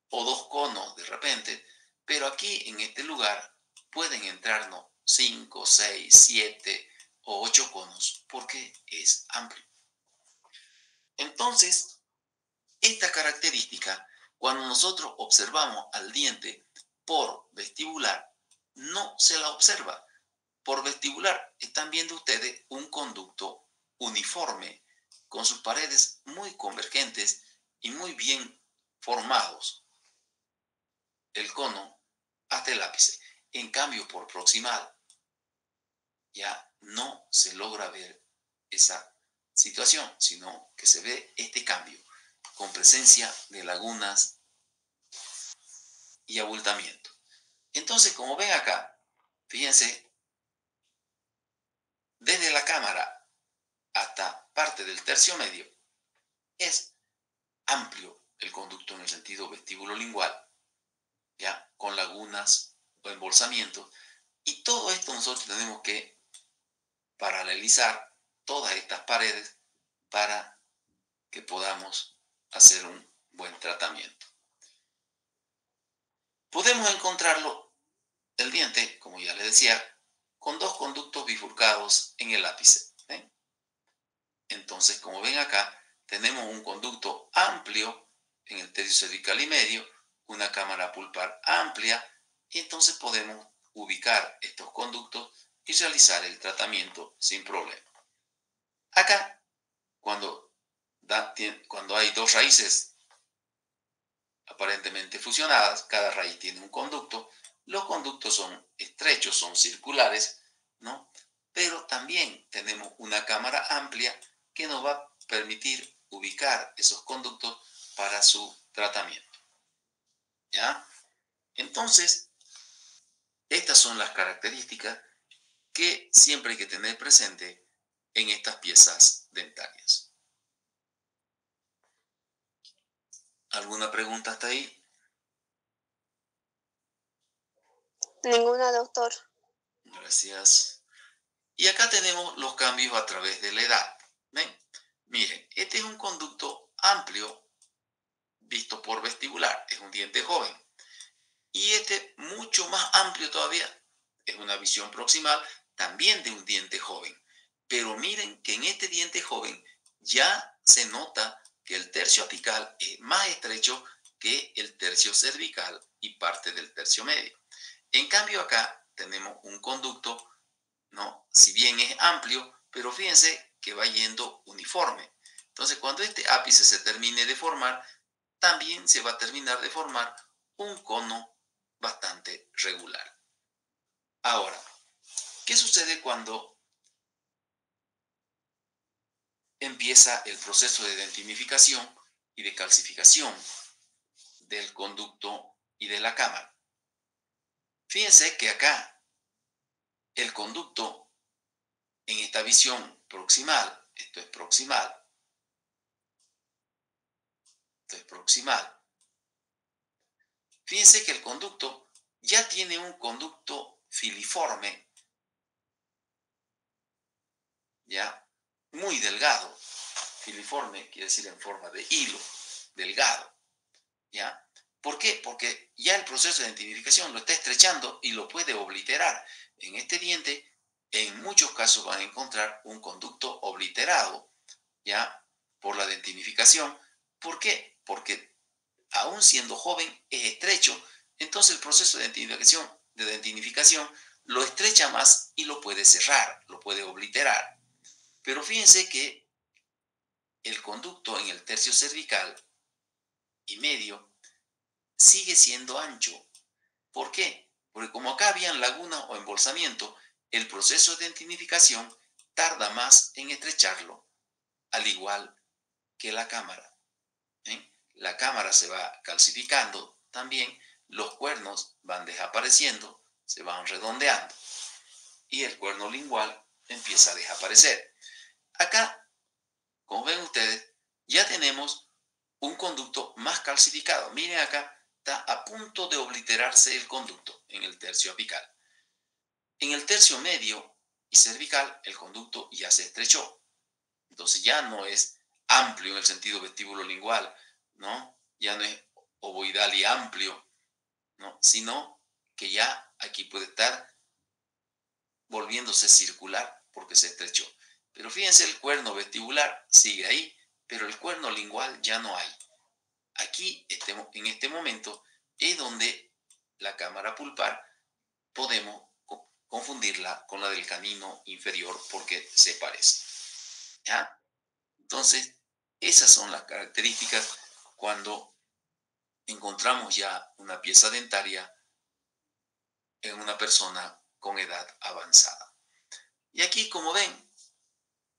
o dos conos de repente, pero aquí en este lugar pueden entrarnos 5, 6, 7 o 8 conos porque es amplio. Entonces, esta característica, cuando nosotros observamos al diente por vestibular, no se la observa. Por vestibular están viendo ustedes un conducto uniforme, con sus paredes muy convergentes y muy bien formados, el cono hasta el ápice. En cambio, por proximal, ya no se logra ver esa situación, sino que se ve este cambio con presencia de lagunas y abultamiento. Entonces, como ven acá, fíjense, desde la cámara hasta parte del tercio medio, es amplio el conducto en el sentido vestíbulo-lingual, ya con lagunas o embolsamientos. Y todo esto nosotros tenemos que paralelizar todas estas paredes para que podamos hacer un buen tratamiento. Podemos encontrarlo, el diente, como ya les decía, con dos conductos bifurcados en el ápice. ¿Ven? Entonces, como ven acá, tenemos un conducto amplio en el tercio cervical y medio, una cámara pulpar amplia, y entonces podemos ubicar estos conductos y realizar el tratamiento sin problema. Acá, cuando hay dos raíces aparentemente fusionadas, cada raíz tiene un conducto, los conductos son estrechos, son circulares, ¿no? Pero también tenemos una cámara amplia que nos va a permitir ubicar esos conductos para su tratamiento. ¿Ya? Entonces, estas son las características que siempre hay que tener presente en estas piezas dentarias. ¿Alguna pregunta hasta ahí? Ninguna, doctor. Gracias. Y acá tenemos los cambios a través de la edad. ¿Ven? Miren, este es un conducto amplio visto por vestibular. Es un diente joven. Y este mucho más amplio todavía. Es una visión proximal también de un diente joven. Pero miren que en este diente joven ya se nota que el tercio apical es más estrecho que el tercio cervical y parte del tercio medio. En cambio acá tenemos un conducto, ¿no? Si bien es amplio, pero fíjense que va yendo uniforme. Entonces cuando este ápice se termine de formar, también se va a terminar de formar un cono bastante regular. Ahora, ¿qué sucede cuando empieza el proceso de dentinificación y de calcificación del conducto y de la cámara? Fíjense que acá el conducto en esta visión proximal, esto es proximal, esto es proximal. Fíjense que el conducto ya tiene un conducto filiforme, ya muy delgado. Filiforme quiere decir en forma de hilo, delgado, ¿ya? ¿Por qué? Porque ya el proceso de dentinificación lo está estrechando y lo puede obliterar. En este diente, en muchos casos van a encontrar un conducto obliterado, ¿ya? Por la dentinificación. ¿Por qué? Porque aún siendo joven es estrecho, entonces el proceso de dentinificación lo estrecha más y lo puede cerrar, lo puede obliterar. Pero fíjense que el conducto en el tercio cervical y medio sigue siendo ancho. ¿Por qué? Porque como acá habían lagunas o embolsamiento, el proceso de dentinificación tarda más en estrecharlo, al igual que la cámara. La cámara se va calcificando también, los cuernos van desapareciendo, se van redondeando y el cuerno lingual empieza a desaparecer. Acá, como ven ustedes, ya tenemos un conducto más calcificado. Miren acá, está a punto de obliterarse el conducto en el tercio apical. En el tercio medio y cervical, el conducto ya se estrechó. Entonces ya no es amplio en el sentido vestíbulo-lingual, ¿no? Ya no es ovoidal y amplio, ¿no? Sino que ya aquí puede estar volviéndose circular porque se estrechó. Pero fíjense, el cuerno vestibular sigue ahí, pero el cuerno lingual ya no hay. Aquí, en este momento, es donde la cámara pulpar podemos confundirla con la del canino inferior porque se parece. ¿Ya? Entonces, esas son las características cuando encontramos ya una pieza dentaria en una persona con edad avanzada. Y aquí, como ven,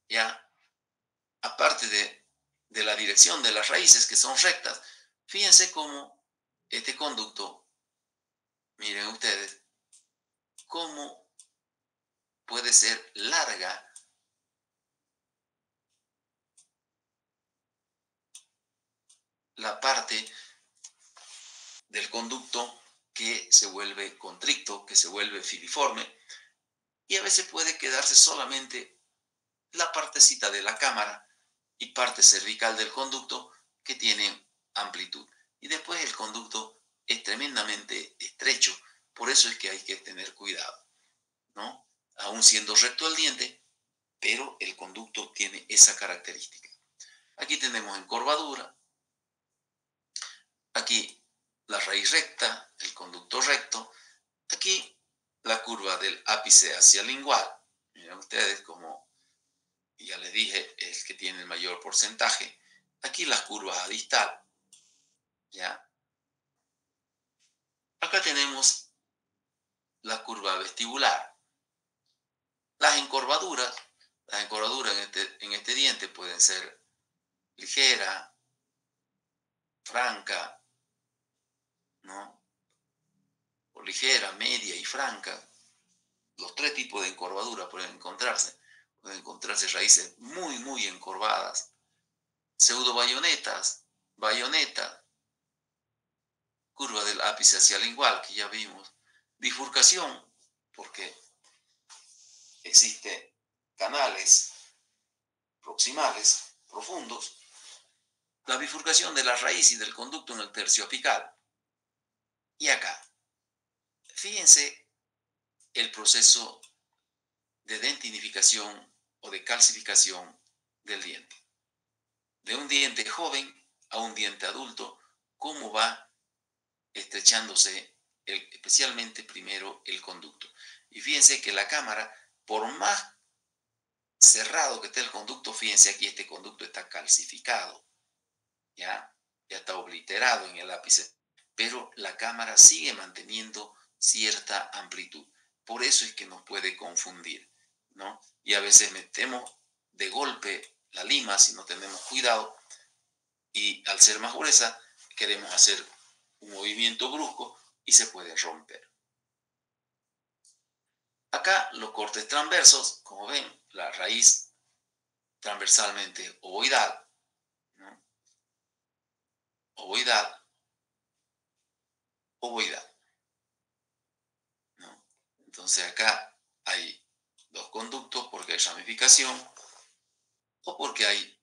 ya, aparte de la dirección de las raíces que son rectas, fíjense cómo este conducto, miren ustedes, cómo puede ser larga la parte del conducto que se vuelve contricto, que se vuelve filiforme, y a veces puede quedarse solamente la partecita de la cámara y parte cervical del conducto que tienen amplitud. Y después el conducto es tremendamente estrecho, por eso es que hay que tener cuidado, ¿no? Aún siendo recto el diente, pero el conducto tiene esa característica. Aquí tenemos encorvadura, aquí la raíz recta, el conducto recto, aquí la curva del ápice hacia el lingual. Miren ustedes como ya les dije, es el que tiene el mayor porcentaje. Aquí las curvas a distal, ¿ya? Acá tenemos la curva vestibular. Las encorvaduras en este diente pueden ser ligera, franca, ¿no? O ligera, media y franca. Los tres tipos de encorvadura pueden encontrarse. Pueden encontrarse raíces muy, muy encorvadas, pseudo-bayonetas, bayoneta, curva del ápice hacia el lingual, que ya vimos, bifurcación, porque existen canales proximales profundos, la bifurcación de la raíz y del conducto en el tercio apical. Y acá, fíjense el proceso de dentinificación o de calcificación del diente. De un diente joven a un diente adulto, cómo va estrechándose especialmente primero el conducto. Y fíjense que la cámara, por más cerrado que esté el conducto, fíjense aquí este conducto está calcificado, ya está obliterado en el ápice, pero la cámara sigue manteniendo cierta amplitud. Por eso es que nos puede confundir, ¿no? Y a veces metemos de golpe la lima si no tenemos cuidado, y al ser más gruesa queremos hacer un movimiento brusco y se puede romper. Acá los cortes transversos, como ven, la raíz transversalmente ovoidal, ¿no? Ovoidal, ovoidal, ¿no? Entonces acá hay dos conductos porque hay ramificación o porque hay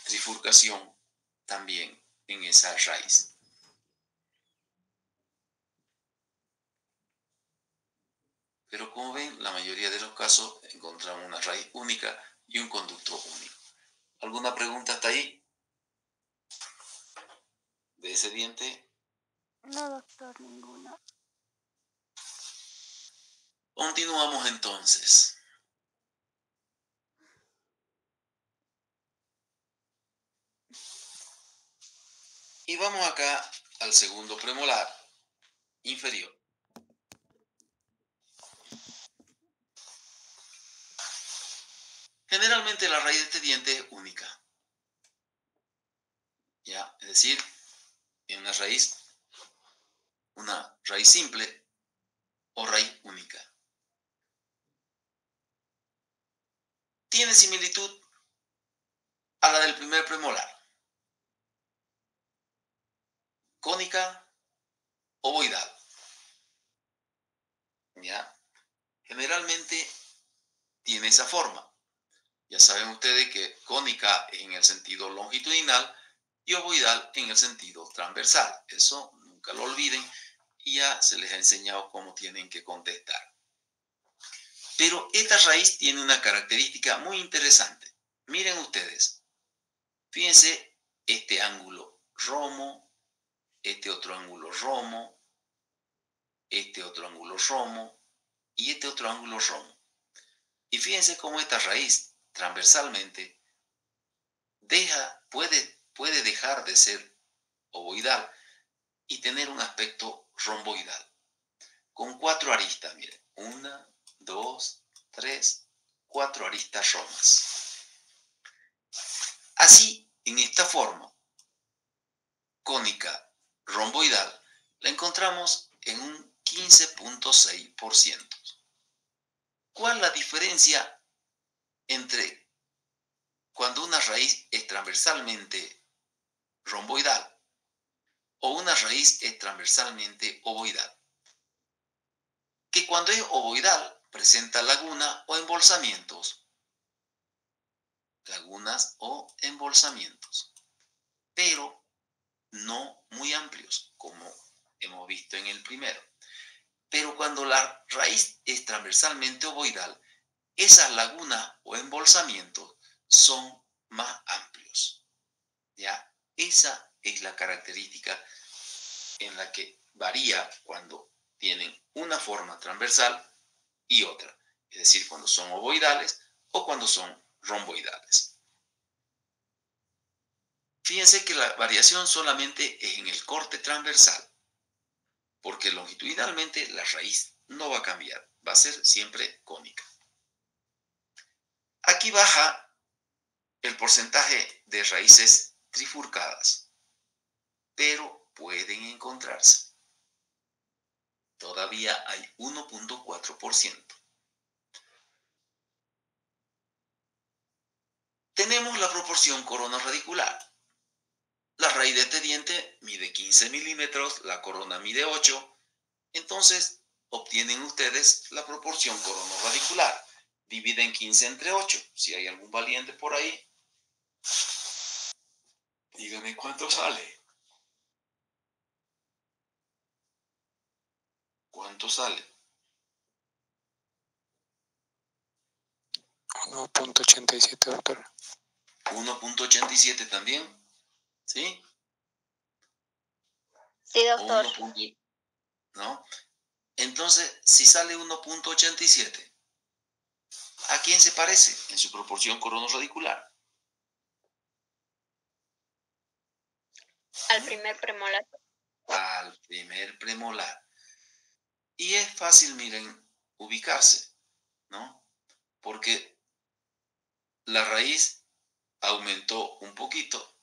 trifurcación también en esa raíz. Pero como ven, la mayoría de los casos encontramos una raíz única y un conducto único. ¿Alguna pregunta hasta ahí? ¿De ese diente? No, doctor, ninguna. Continuamos entonces. Y vamos acá al segundo premolar inferior. Generalmente la raíz de este diente es única. ¿Ya? Es decir, en una raíz simple o raíz única. Tiene similitud a la del primer premolar. Cónica, ovoidal. ¿Ya? Generalmente tiene esa forma. Ya saben ustedes que cónica en el sentido longitudinal y ovoidal en el sentido transversal. Eso nunca lo olviden y ya se les ha enseñado cómo tienen que contestar. Pero esta raíz tiene una característica muy interesante. Miren ustedes. Fíjense este ángulo romo, este otro ángulo romo, este otro ángulo romo y este otro ángulo romo. Y fíjense cómo esta raíz transversalmente puede dejar de ser ovoidal y tener un aspecto romboidal. Con 4 aristas, miren. 1, 2, 3, 4 aristas romas. Así, en esta forma cónica romboidal, la encontramos en un 15.6%. ¿Cuál es la diferencia entre cuando una raíz es transversalmente romboidal o una raíz es transversalmente ovoidal? Que cuando es ovoidal presenta lagunas o embolsamientos, pero no muy amplios, como hemos visto en el primero. Pero cuando la raíz es transversalmente ovoidal, esas lagunas o embolsamientos son más amplios. ¿Ya? Esa es la característica en la que varía cuando tienen una forma transversal y otra. Es decir, cuando son ovoidales o cuando son romboidales. Fíjense que la variación solamente es en el corte transversal, porque longitudinalmente la raíz no va a cambiar, va a ser siempre cónica. Aquí baja el porcentaje de raíces trifurcadas, pero pueden encontrarse. Todavía hay 1.4%. Tenemos la proporción corona radicular. La raíz de este diente mide 15 milímetros, la corona mide 8. Entonces, obtienen ustedes la proporción corono-radicular. Dividen 15 entre 8. Si hay algún valiente por ahí, dígame cuánto sale. ¿Cuánto sale? 1.87, doctor. 1.87 también. ¿Sí? Sí, doctor. ¿No? Entonces, si sale 1.87, ¿a quién se parece en su proporción corono-radicular? Al primer premolar. Al primer premolar. Y es fácil, miren, ubicarse, ¿no? Porque la raíz aumentó un poquito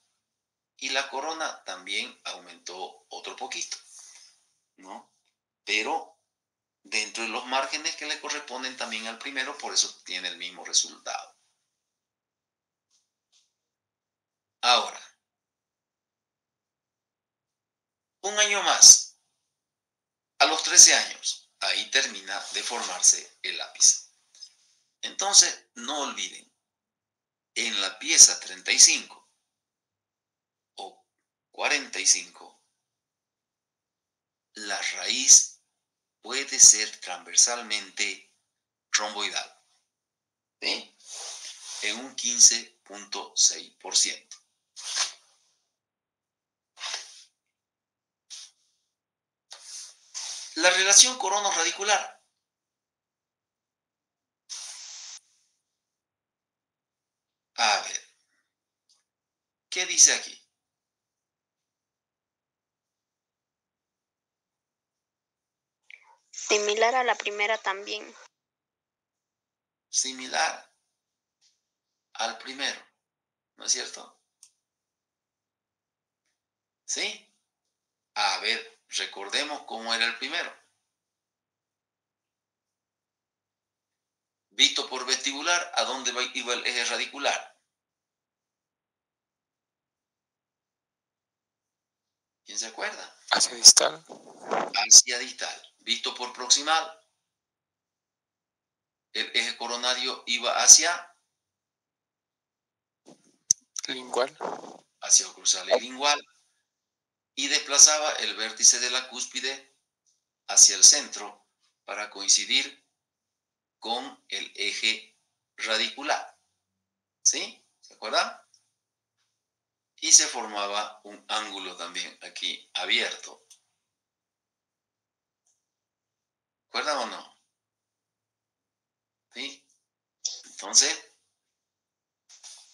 y la corona también aumentó otro poquito, ¿no? Pero dentro de los márgenes que le corresponden también al primero, por eso tiene el mismo resultado. Ahora, un año más, a los 13 años, ahí termina de formarse el ápice. Entonces, no olviden, en la pieza 35 o 45, la raíz puede ser transversalmente romboidal, ¿sí? En un 15.6%. La relación corono-radicular. A ver, ¿qué dice aquí? Similar a la primera también. Similar al primero, ¿no es cierto? ¿Sí? A ver, recordemos cómo era el primero. Visto por vestibular, ¿a dónde iba el eje radicular? ¿Quién se acuerda? Hacia distal. Hacia distal. Visto por proximal, el eje coronario iba hacia Lingual. hacia oclusal y lingual y desplazaba el vértice de la cúspide hacia el centro para coincidir con el eje radicular. ¿Sí? ¿Se acuerdan? Y se formaba un ángulo también aquí abierto. ¿Recuerdan o no? ¿Sí? Entonces,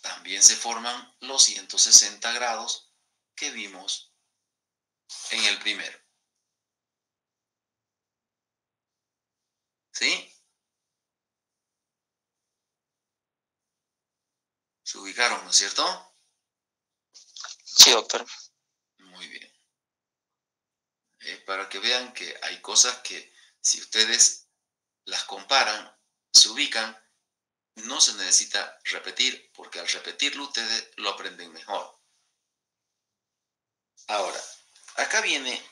también se forman los 160 grados que vimos en el primero. ¿Sí? ¿Se ubicaron, no es cierto? Sí, doctor. Muy bien. Para que vean que hay cosas que si ustedes las comparan, se ubican, no se necesita repetir, porque al repetirlo ustedes lo aprenden mejor. Ahora, acá viene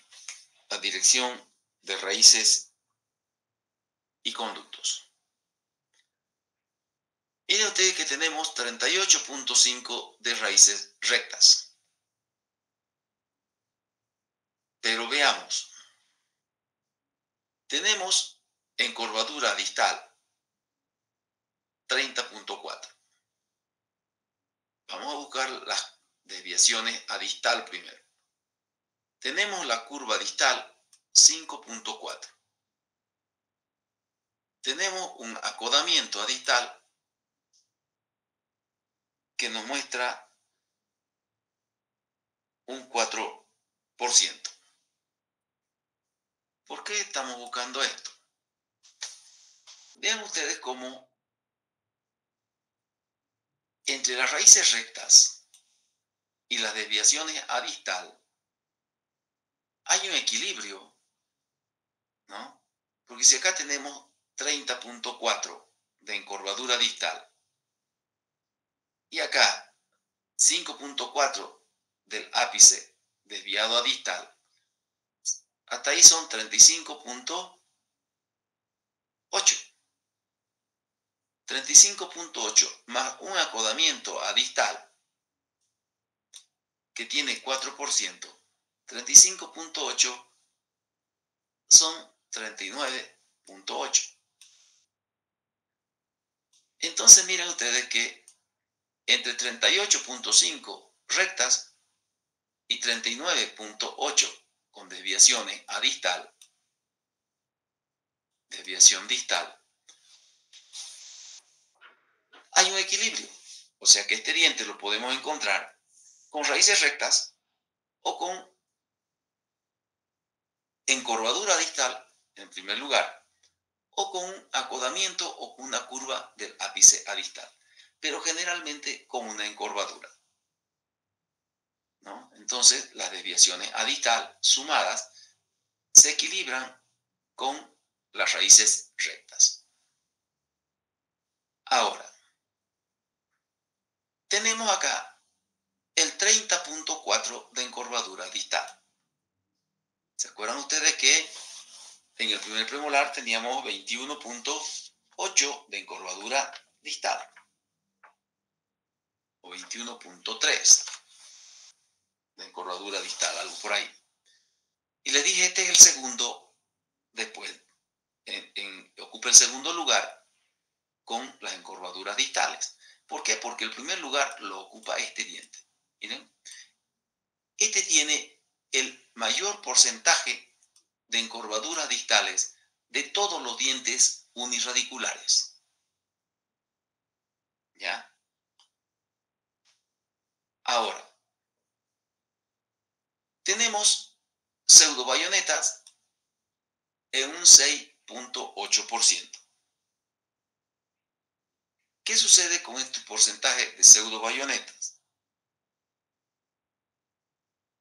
la dirección de raíces y conductos. Miren ustedes que tenemos 38.5 de raíces rectas. Pero veamos. Tenemos en curvatura distal 30.4. Vamos a buscar las desviaciones a distal primero. Tenemos la curva distal 5.4. Tenemos un acodamiento a distal que nos muestra un 4%. ¿Por qué estamos buscando esto? Vean ustedes cómo entre las raíces rectas y las desviaciones a distal hay un equilibrio, ¿no? Porque si acá tenemos 30.4 de encurvadura distal y acá 5.4 del ápice desviado a distal, hasta ahí son 35.4. 8. 35.8 más un acodamiento a distal que tiene 4%. 35.8 son 39.8. Entonces miren ustedes que entre 38.5 rectas y 39.8 con desviaciones a distal, desviación distal, hay un equilibrio. O sea que este diente lo podemos encontrar con raíces rectas o con encorvadura distal, en primer lugar, o con un acodamiento o con una curva del ápice a distal, pero generalmente con una encorvadura, ¿no? Entonces, las desviaciones a distal sumadas se equilibran con las raíces rectas. Ahora, tenemos acá el 30.4 de encorvadura distal. ¿Se acuerdan ustedes que en el primer premolar teníamos 21.8 de encorvadura distal? O 21.3 de encorvadura distal, algo por ahí. Y les dije, este es el segundo, después, ocupa el segundo lugar con las encorvaduras distales. ¿Por qué? Porque el primer lugar lo ocupa este diente. Miren, este tiene el mayor porcentaje de encorvaduras distales de todos los dientes unirradiculares. ¿Ya? Ahora, tenemos pseudobayonetas en un 6.8%. ¿Qué sucede con este porcentaje de pseudobayonetas?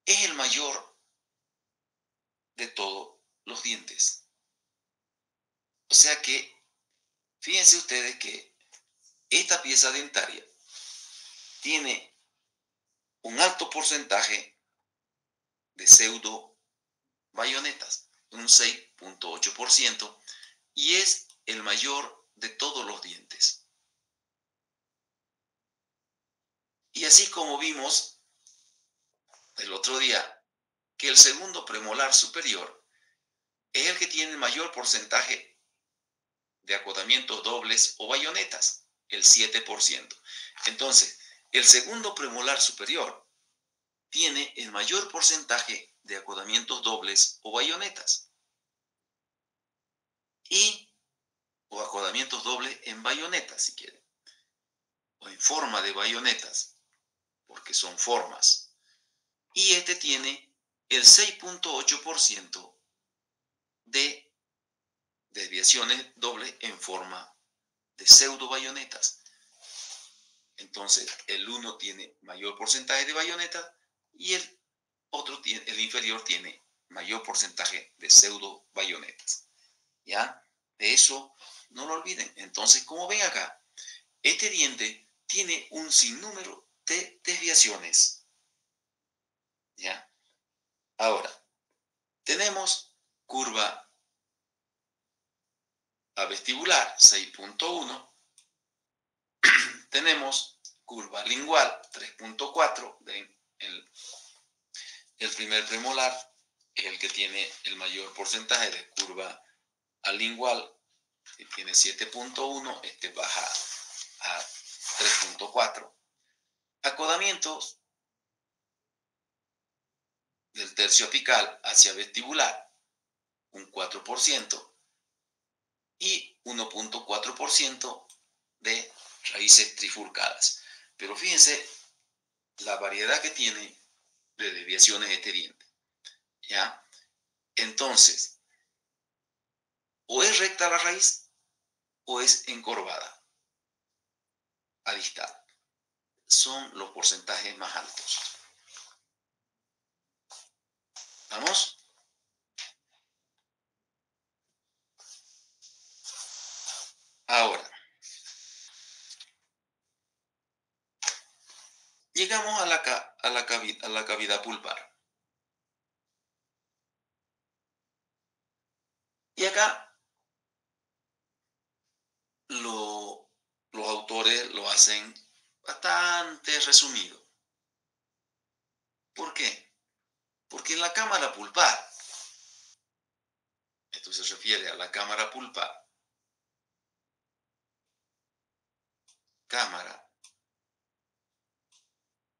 Es el mayor de todos los dientes. O sea que, fíjense ustedes que esta pieza dentaria tiene un alto porcentaje de pseudobayonetas, un 6.8%, y es el mayor de todos los dientes. Y así como vimos el otro día que el segundo premolar superior es el que tiene el mayor porcentaje de acotamientos dobles o bayonetas, el 7%. Entonces, el segundo premolar superior tiene el mayor porcentaje de acotamientos dobles o bayonetas. O acotamientos dobles en bayonetas, si quieren. O en forma de bayonetas, porque son formas. Y este tiene el 6.8% de desviaciones dobles en forma de pseudobayonetas. Entonces, el uno tiene mayor porcentaje de bayonetas y el otro, el inferior, tiene mayor porcentaje de pseudobayonetas. ¿Ya? De eso no lo olviden. Entonces, como ven acá, este diente tiene un sinnúmero de desviaciones. ¿Ya? Ahora, tenemos curva a vestibular 6.1. Tenemos curva lingual 3.4. El primer premolar es el que tiene el mayor porcentaje de curva lingual, que tiene 7.1. Este baja a 3.4. Acodamientos del tercio apical hacia vestibular, un 4%, y 1.4% de raíces trifurcadas. Pero fíjense la variedad que tiene de desviaciones este diente. ¿Ya? Entonces, o es recta la raíz o es encorvada a distal. Son los porcentajes más altos. ¿Vamos? Ahora, llegamos a la cavidad pulpar. Y acá los autores lo hacen bastante resumido. ¿Por qué? Porque en la cámara pulpar, esto se refiere a la cámara pulpar, cámara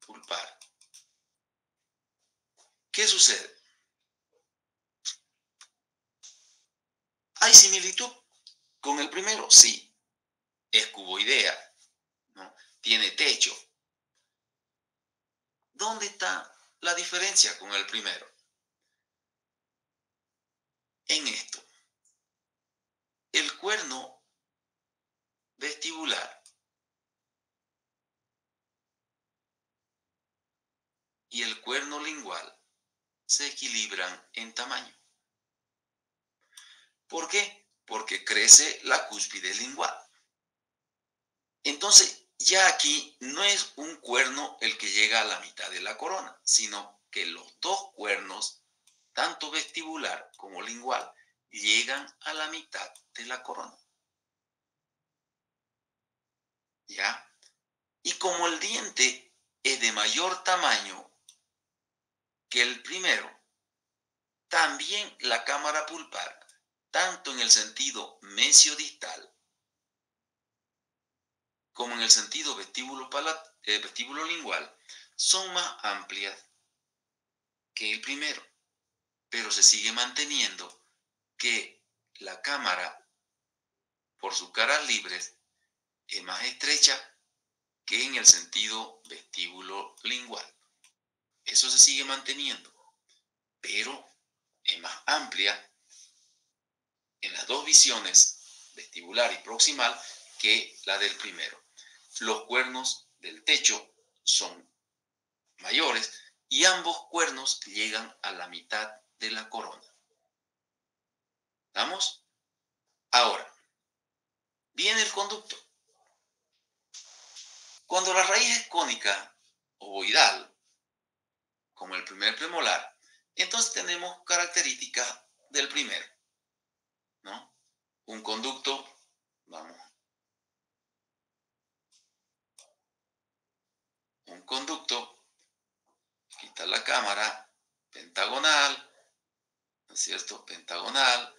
pulpar. ¿Qué sucede? ¿Hay similitud con el primero? Sí. Es cuboidea, ¿no? Tiene techo. ¿Dónde está la diferencia con el primero? En esto. El cuerno vestibular y el cuerno lingual se equilibran en tamaño. ¿Por qué? Porque crece la cúspide lingual. Entonces, ya aquí no es un cuerno el que llega a la mitad de la corona, sino que los dos cuernos, tanto vestibular como lingual, llegan a la mitad de la corona. ¿Ya? Y como el diente es de mayor tamaño que el primero, también la cámara pulpar, tanto en el sentido mesiodistal como en el sentido vestíbulo lingual, son más amplias que el primero, pero se sigue manteniendo que la cámara, por sus caras libres, es más estrecha que en el sentido vestíbulo lingual. Eso se sigue manteniendo, pero es más amplia en las dos visiones, vestibular y proximal, que la del primero. Los cuernos del techo son mayores y ambos cuernos llegan a la mitad de la corona. ¿Vamos? Ahora, viene el conducto. Cuando la raíz es cónica ovoidal, como el primer premolar, entonces tenemos características del primero, ¿no? Un conducto, vamos, un conducto, aquí está la cámara, pentagonal, ¿no es cierto? Pentagonal.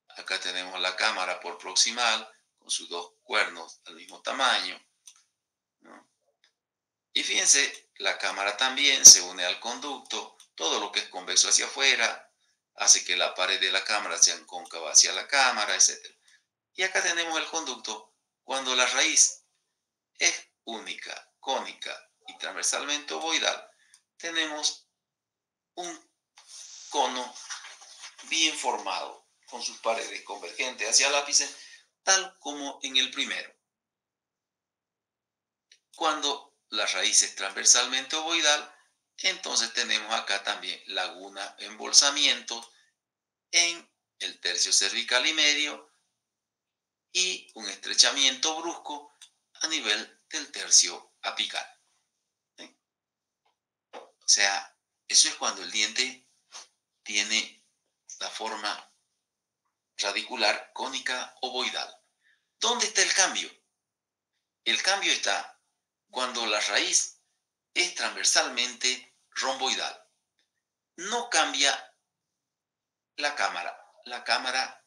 Acá tenemos la cámara por proximal, con sus dos cuernos al mismo tamaño, ¿no? Y fíjense, la cámara también se une al conducto, todo lo que es convexo hacia afuera, hace que la pared de la cámara sea cóncava hacia la cámara, etc. Y acá tenemos el conducto cuando la raíz es única, cónica y transversalmente ovoidal. Tenemos un cono bien formado, con sus paredes convergentes hacia el ápice, tal como en el primero. Cuando la raíz es transversalmente ovoidal, entonces tenemos acá también laguna, embolsamientos en el tercio cervical y medio y un estrechamiento brusco a nivel del tercio apical. ¿Sí? O sea, eso es cuando el diente tiene la forma radicular cónica ovoidal. ¿Dónde está el cambio? El cambio está cuando la raíz es transversalmente romboidal. No cambia la cámara. La cámara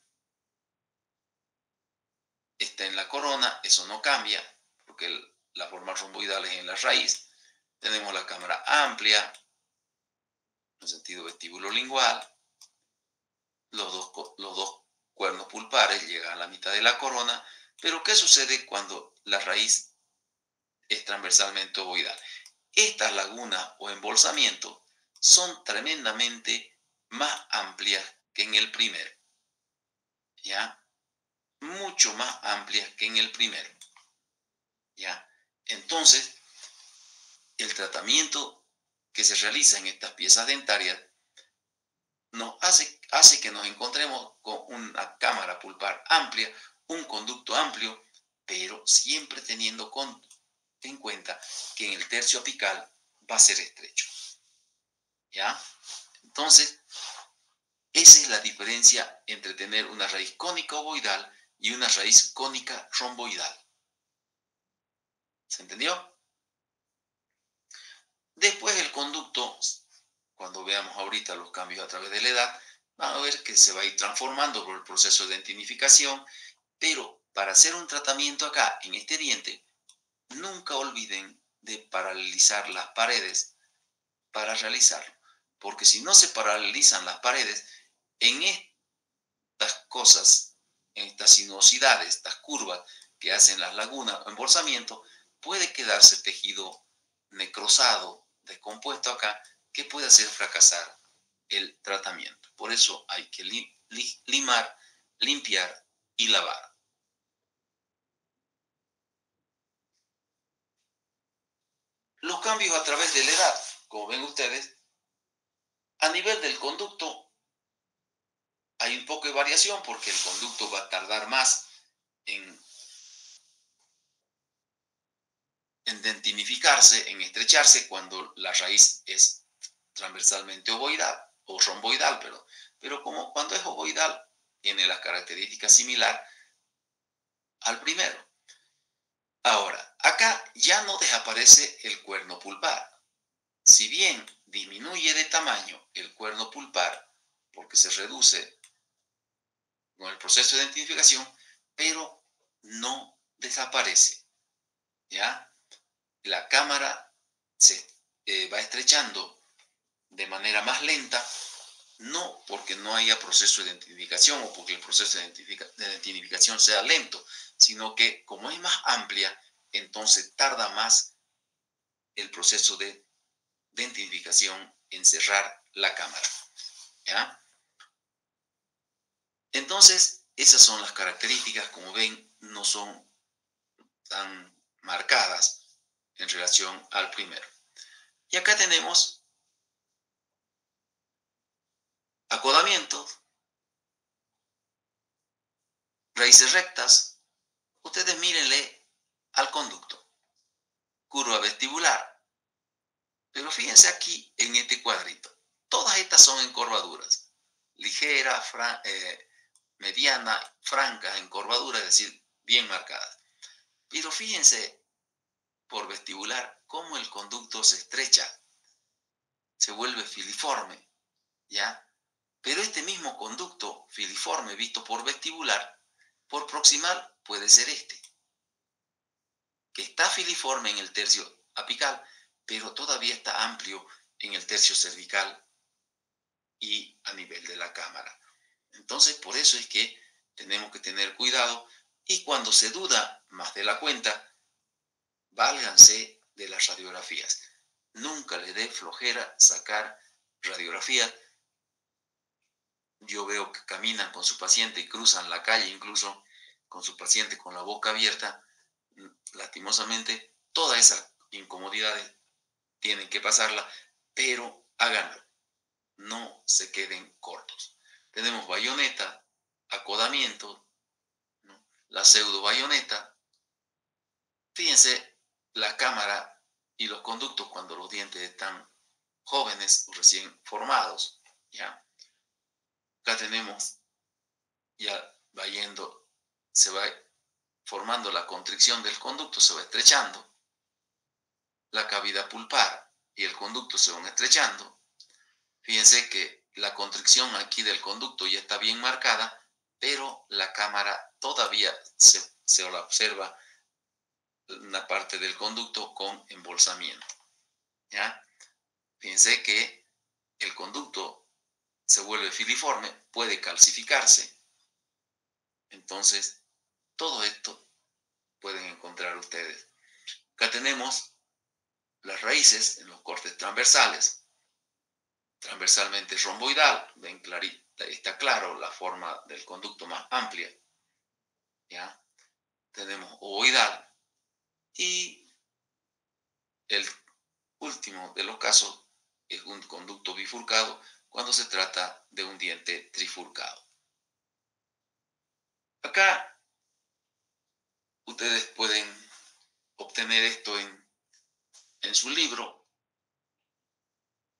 está en la corona, eso no cambia, porque la forma romboidal es en la raíz. Tenemos la cámara amplia, en sentido vestíbulo lingual. Los dos cuernos pulpares llegan a la mitad de la corona. Pero ¿qué sucede cuando la raíz es transversalmente ovoidal? Estas lagunas o embolsamientos son tremendamente más amplias que en el primero. ¿Ya? Mucho más amplias que en el primero. ¿Ya? Entonces, el tratamiento que se realiza en estas piezas dentarias nos hace que nos encontremos con una cámara pulpar amplia, un conducto amplio, pero siempre teniendo en cuenta que en el tercio apical va a ser estrecho. ¿Ya? Entonces, esa es la diferencia entre tener una raíz cónica ovoidal y una raíz cónica romboidal. ¿Se entendió? Después el conducto, cuando veamos ahorita los cambios a través de la edad, van a ver que se va a ir transformando por el proceso de dentificación, pero para hacer un tratamiento acá en este diente, nunca olviden de paralizar las paredes para realizarlo, porque si no se paralizan las paredes, en estas cosas, en estas sinuosidades, estas curvas que hacen las lagunas o embolsamiento, puede quedarse tejido necrosado, descompuesto acá, que puede hacer fracasar el tratamiento. Por eso hay que limar, limpiar y lavar. Los cambios a través de la edad, como ven ustedes, a nivel del conducto hay un poco de variación porque el conducto va a tardar más en dentinificarse, en estrecharse cuando la raíz es transversalmente ovoidal o romboidal, pero como cuando es ovoidal tiene las características similares al primero. Ahora, acá ya no desaparece el cuerno pulpar. Si bien disminuye de tamaño el cuerno pulpar porque se reduce con el proceso de dentificación, pero no desaparece, ¿ya? La cámara se va estrechando de manera más lenta, no porque no haya proceso de dentificación o porque el proceso de dentificación sea lento, sino que como es más amplia, entonces tarda más el proceso de dentificación en cerrar la cámara, ¿ya? Entonces, esas son las características, como ven, no son tan marcadas en relación al primero. Y acá tenemos acodamientos, raíces rectas. Ustedes mírenle al conducto, curva vestibular. Pero fíjense aquí en este cuadrito. Todas estas son encorvaduras. Ligera, mediana, franca, encorvadura, es decir, bien marcadas. Pero fíjense por vestibular cómo el conducto se estrecha, se vuelve filiforme, ¿ya? Pero este mismo conducto filiforme visto por vestibular, por proximal puede ser este, que está filiforme en el tercio apical, pero todavía está amplio en el tercio cervical y a nivel de la cámara. Entonces, por eso es que tenemos que tener cuidado y cuando se duda más de la cuenta, válganse de las radiografías. Nunca le dé flojera sacar radiografías. Yo veo que caminan con su paciente y cruzan la calle, incluso con su paciente con la boca abierta. Lastimosamente, todas esas incomodidades tienen que pasarla, pero háganlo. No se queden cortos. Tenemos bayoneta, acodamiento, ¿no? La pseudo bayoneta. Fíjense la cámara y los conductos cuando los dientes están jóvenes o recién formados, ¿ya? Acá tenemos, ya va yendo, se va formando la constricción del conducto, se va estrechando. La cavidad pulpar y el conducto se van estrechando. Fíjense que la constricción aquí del conducto ya está bien marcada, pero la cámara todavía se la observa una parte del conducto con embolsamiento, ¿ya? Fíjense que el conducto se vuelve filiforme, puede calcificarse. Entonces, todo esto pueden encontrar ustedes. Acá tenemos las raíces en los cortes transversales. Transversalmente romboidal, ven clarita, está claro la forma del conducto más amplia, ¿ya? Tenemos ovoidal y el último de los casos es un conducto bifurcado cuando se trata de un diente trifurcado. Acá ustedes pueden obtener esto en su libro.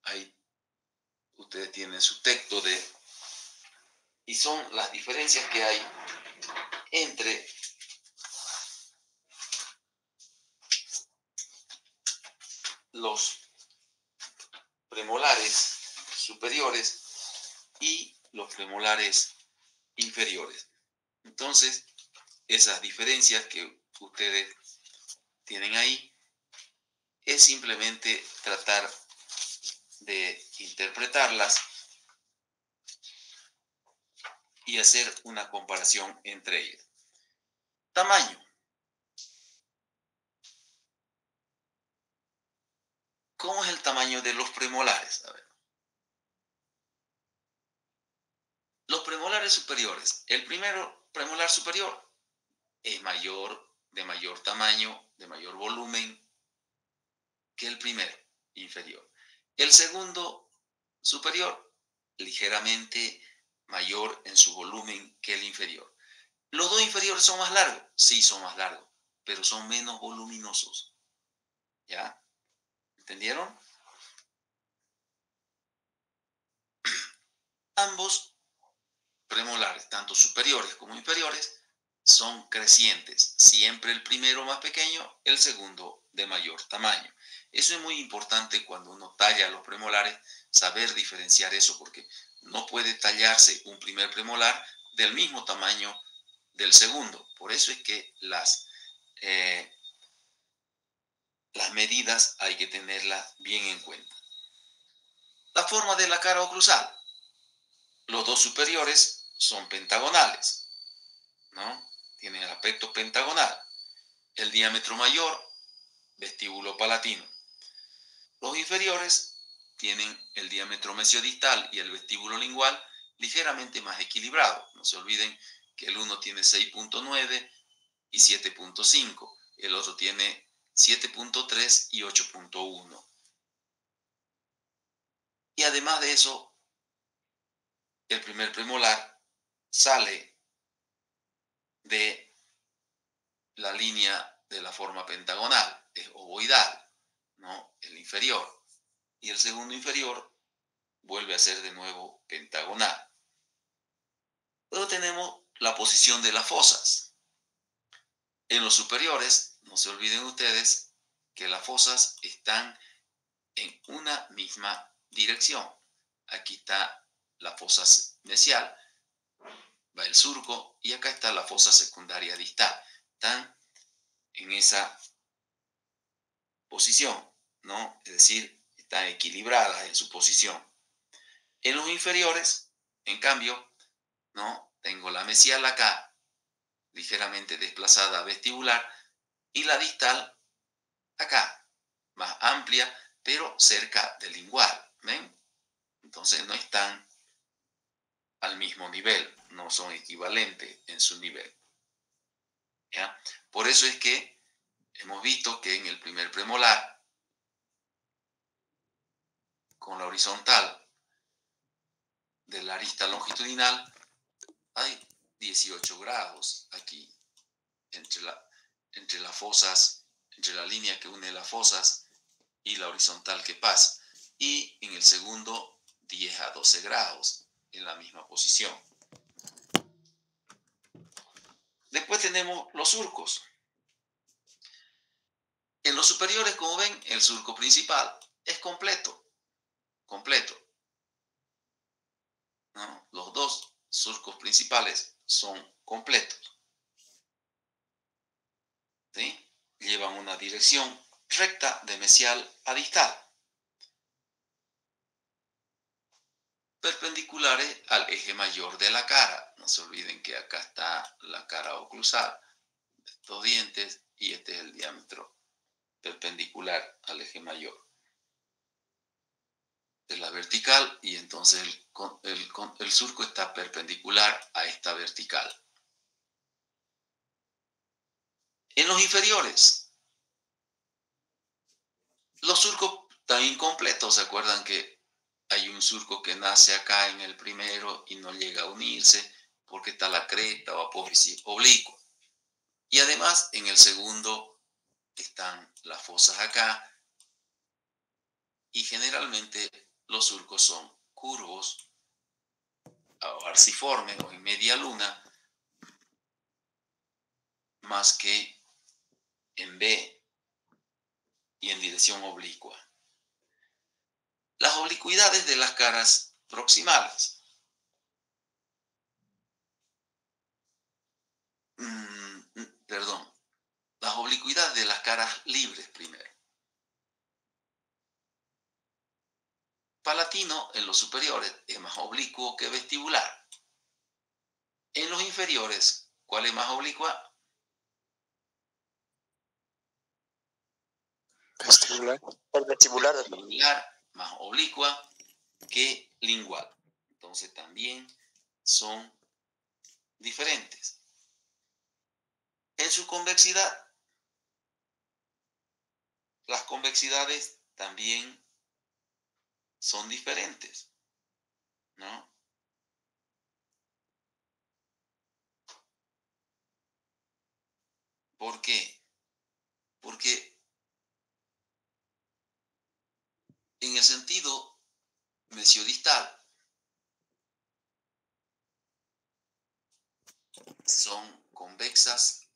Ahí ustedes tienen su texto y son las diferencias que hay entre los premolares superiores y los premolares inferiores. Entonces, esas diferencias que ustedes tienen ahí es simplemente tratar de interpretarlas y hacer una comparación entre ellas. Tamaño. ¿Cómo es el tamaño de los premolares? A ver. Los premolares superiores. El primero premolar superior es de mayor tamaño, de mayor volumen que el primero inferior. El segundo superior, ligeramente mayor en su volumen que el inferior. ¿Los dos inferiores son más largos? Sí, son más largos, pero son menos voluminosos. ¿Ya? ¿Entendieron? Ambos premolares, tanto superiores como inferiores, son crecientes. Siempre el primero más pequeño, el segundo de mayor tamaño. Eso es muy importante cuando uno talla los premolares, saber diferenciar eso, porque no puede tallarse un primer premolar del mismo tamaño del segundo. Por eso es que las medidas hay que tenerlas bien en cuenta. La forma de la cara oclusal. Los dos superiores son pentagonales, ¿no? Tienen el aspecto pentagonal. El diámetro mayor, vestíbulo palatino. Los inferiores tienen el diámetro mesiodistal y el vestíbulo lingual ligeramente más equilibrado. No se olviden que el uno tiene 6.9 y 7.5. El otro tiene 7.3 y 8.1. Y además de eso, el primer premolar sale de la línea de la forma pentagonal, es ovoidal, ¿no? El inferior. Y el segundo inferior vuelve a ser de nuevo pentagonal. Luego tenemos la posición de las fosas. En los superiores, no se olviden ustedes que las fosas están en una misma dirección. Aquí está la fosa mesial, va el surco, y acá está la fosa secundaria distal. Están en esa posición, ¿no? Es decir, están equilibradas en su posición. En los inferiores, en cambio, ¿no? Tengo la mesial acá, ligeramente desplazada vestibular, y la distal acá, más amplia, pero cerca del lingual. ¿Ven? Entonces no están al mismo nivel, no son equivalentes en su nivel. ¿Ya? Por eso es que hemos visto que en el primer premolar, con la horizontal de la arista longitudinal, hay 18 grados aquí entre las fosas, entre la línea que une las fosas y la horizontal que pasa. Y en el segundo, 10 a 12 grados en la misma posición. Después tenemos los surcos. En los superiores, como ven, el surco principal es completo. ¿No? Los dos surcos principales son completos. ¿Sí? Llevan una dirección recta de mesial a distal, perpendiculares al eje mayor de la cara. No se olviden que acá está la cara oclusal, estos dientes, y este es el diámetro perpendicular al eje mayor de la vertical, y entonces el surco está perpendicular a esta vertical. En los inferiores, los surcos están incompletos. ¿Se acuerdan que hay un surco que nace acá en el primero y no llega a unirse porque está la cresta o apófisis oblicua? Y además en el segundo están las fosas acá, y generalmente los surcos son curvos o arciformes o en media luna, más que en B y en dirección oblicua. Las oblicuidades de las caras proximales. Las oblicuidades de las caras libres primero. Palatino en los superiores es más oblicuo que vestibular. En los inferiores, ¿cuál es más oblicua? Vestibular. El vestibular. Vestibular, más oblicua que lingual. Entonces también son diferentes. En su convexidad, las convexidades también son diferentes, ¿no? ¿Por qué? Porque en el sentido mesiodistal son convexas,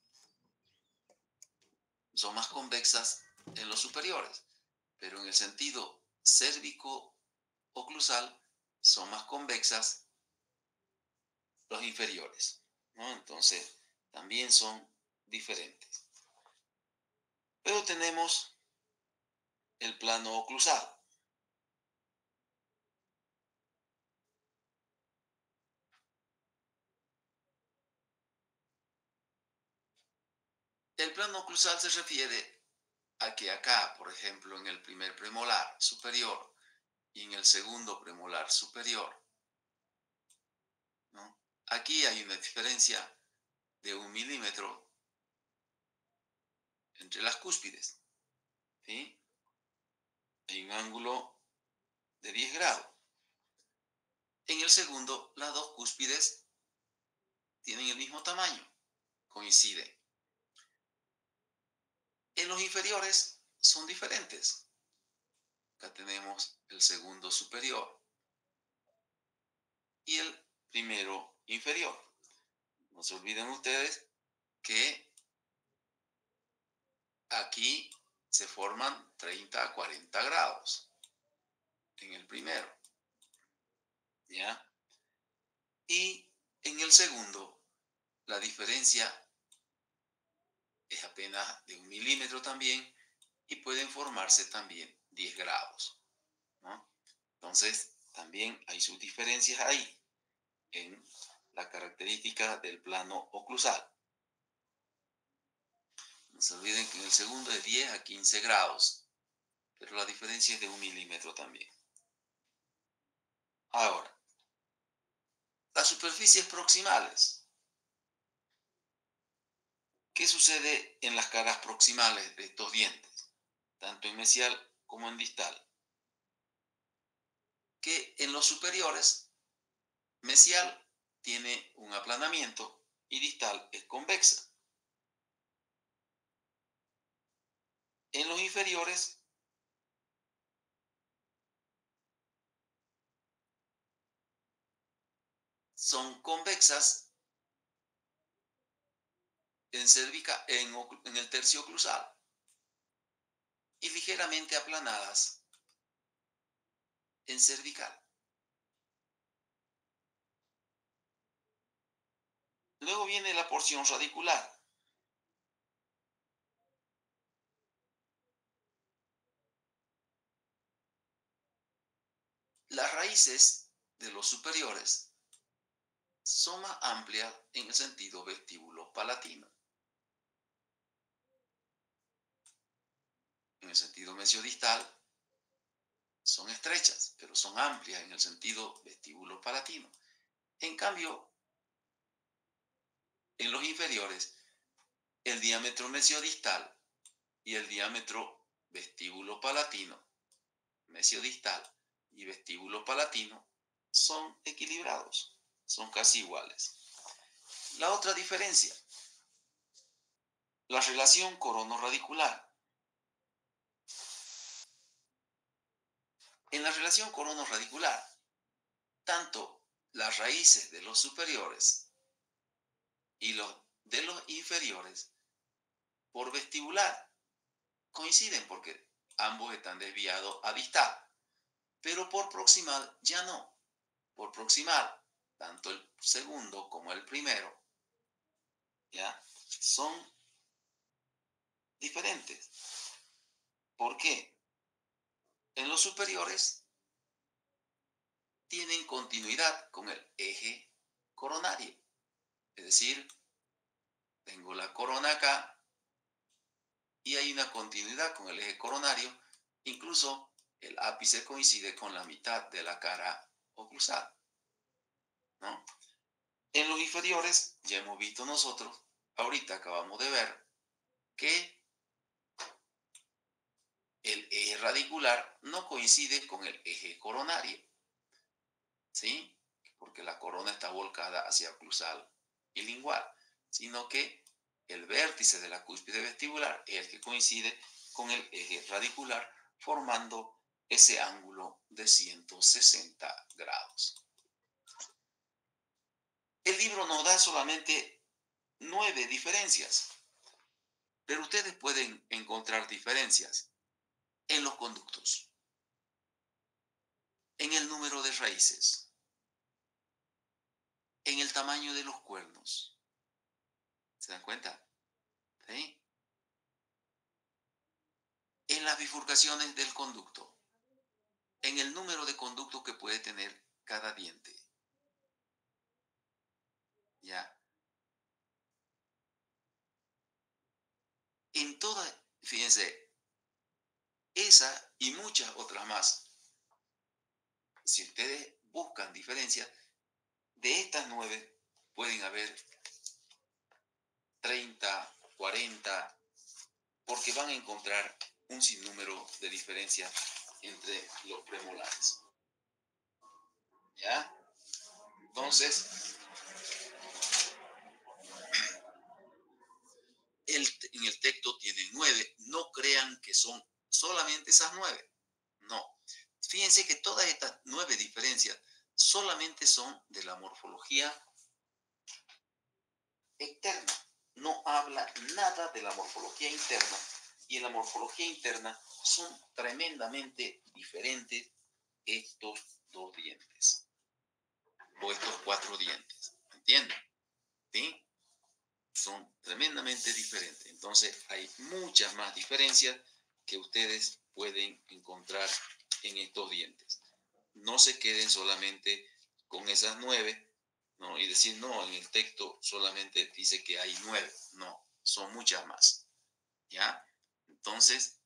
son más convexas en los superiores, pero en el sentido cérvico-oclusal son más convexas los inferiores, ¿no? Entonces, también son diferentes. Pero tenemos el plano oclusal. El plano oclusal se refiere a que acá, por ejemplo, en el primer premolar superior y en el segundo premolar superior, ¿no? Aquí hay una diferencia de 1 milímetro entre las cúspides, ¿sí? Hay un ángulo de 10 grados. En el segundo, las dos cúspides tienen el mismo tamaño, coinciden. En los inferiores son diferentes. Acá tenemos el segundo superior y el primero inferior. No se olviden ustedes que aquí se forman 30 a 40 grados en el primero, ¿ya? Y en el segundo, la diferencia es apenas de 1 milímetro también y pueden formarse también 10 grados, ¿no? Entonces, también hay sus diferencias ahí en la característica del plano oclusal. No se olviden que en el segundo es 10 a 15 grados, pero la diferencia es de 1 milímetro también. Ahora, las superficies proximales. ¿Qué sucede en las caras proximales de estos dientes, tanto en mesial como en distal? Que en los superiores, mesial tiene un aplanamiento y distal es convexa. En los inferiores, son convexas en el tercio oclusal y ligeramente aplanadas en cervical. Luego viene la porción radicular. Las raíces de los superiores son más amplias en el sentido vestíbulo-palatino. En el sentido mesiodistal son estrechas, pero son amplias en el sentido vestíbulo-palatino. En cambio, en los inferiores, el diámetro mesiodistal y el diámetro vestíbulo-palatino, mesiodistal y vestíbulo-palatino, son equilibrados, son casi iguales. La otra diferencia, la relación corono-radicular. En la relación corono-radicular, tanto las raíces de los superiores y los de los inferiores por vestibular. Coinciden porque ambos están desviados a distal. Pero por proximal ya no. Por proximal, tanto el segundo como el primero, ¿ya? Son diferentes. ¿Por qué? En los superiores tienen continuidad con el eje coronario. Es decir, tengo la corona acá y hay una continuidad con el eje coronario. Incluso el ápice coincide con la mitad de la cara oclusal, ¿no? En los inferiores ya hemos visto nosotros, ahorita acabamos de ver, que el eje radicular no coincide con el eje coronario, ¿sí? Porque la corona está volcada hacia oclusal y lingual, sino que el vértice de la cúspide vestibular es el que coincide con el eje radicular, formando ese ángulo de 160 grados. El libro nos da solamente 9 diferencias, pero ustedes pueden encontrar diferencias en los conductos, en el número de raíces, en el tamaño de los cuernos. ¿Se dan cuenta? ¿Sí? En las bifurcaciones del conducto, en el número de conductos que puede tener cada diente. ¿Ya? En todas, fíjense, esa y muchas otras más, si ustedes buscan diferencias, de estas 9 pueden haber 30, 40, porque van a encontrar un sinnúmero de diferencias entre los premolares. ¿Ya? Entonces, en el texto tienen 9. No crean que son solamente esas 9. No. Fíjense que todas estas 9 diferencias solamente son de la morfología externa. No habla nada de la morfología interna. Y en la morfología interna son tremendamente diferentes estos 2 dientes. O estos 4 dientes. ¿Entienden? ¿Sí? Son tremendamente diferentes. Entonces hay muchas más diferencias que ustedes pueden encontrar en estos dientes. No se queden solamente con esas 9, ¿no? Y decir, no, en el texto solamente dice que hay 9. No, son muchas más. ¿Ya? Entonces,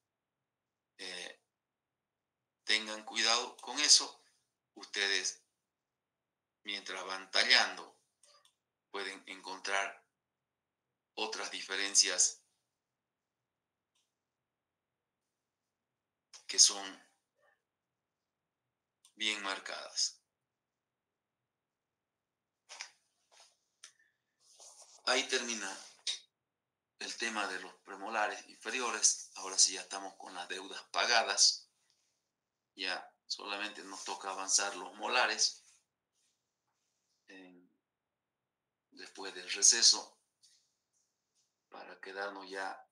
tengan cuidado con eso. Ustedes, mientras van tallando, pueden encontrar otras diferencias que son bien marcadas. Ahí termina el tema de los premolares inferiores. Ahora sí ya estamos con las deudas pagadas. Ya solamente nos toca avanzar los molares después del receso para quedarnos ya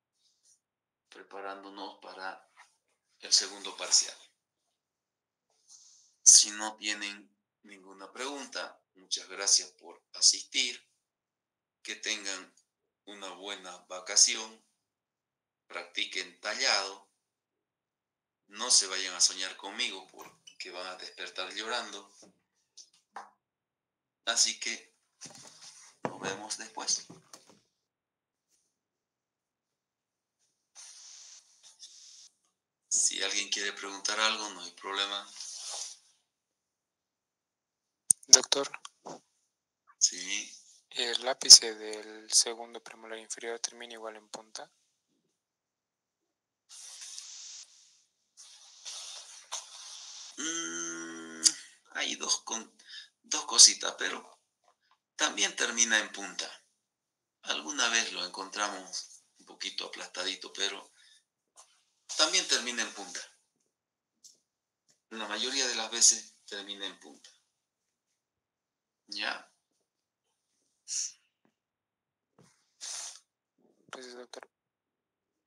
preparándonos para el segundo parcial. Si no tienen ninguna pregunta, muchas gracias por asistir. Que tengan una buena vacación. Practiquen tallado. No se vayan a soñar conmigo porque van a despertar llorando. Así que nos vemos después. Si alguien quiere preguntar algo, no hay problema. Doctor, Sí. ¿el ápice del segundo premolar inferior termina igual en punta? Hay dos cositas, pero también termina en punta. Alguna vez lo encontramos un poquito aplastadito, pero también termina en punta. La mayoría de las veces termina en punta. ¿Ya? Pues doctor.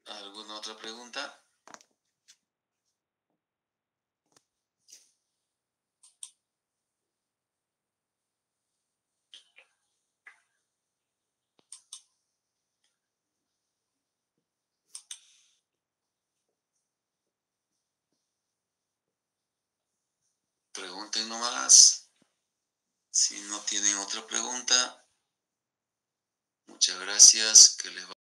¿Alguna otra pregunta? Pregunten nomás. Si no tienen otra pregunta, muchas gracias. Que les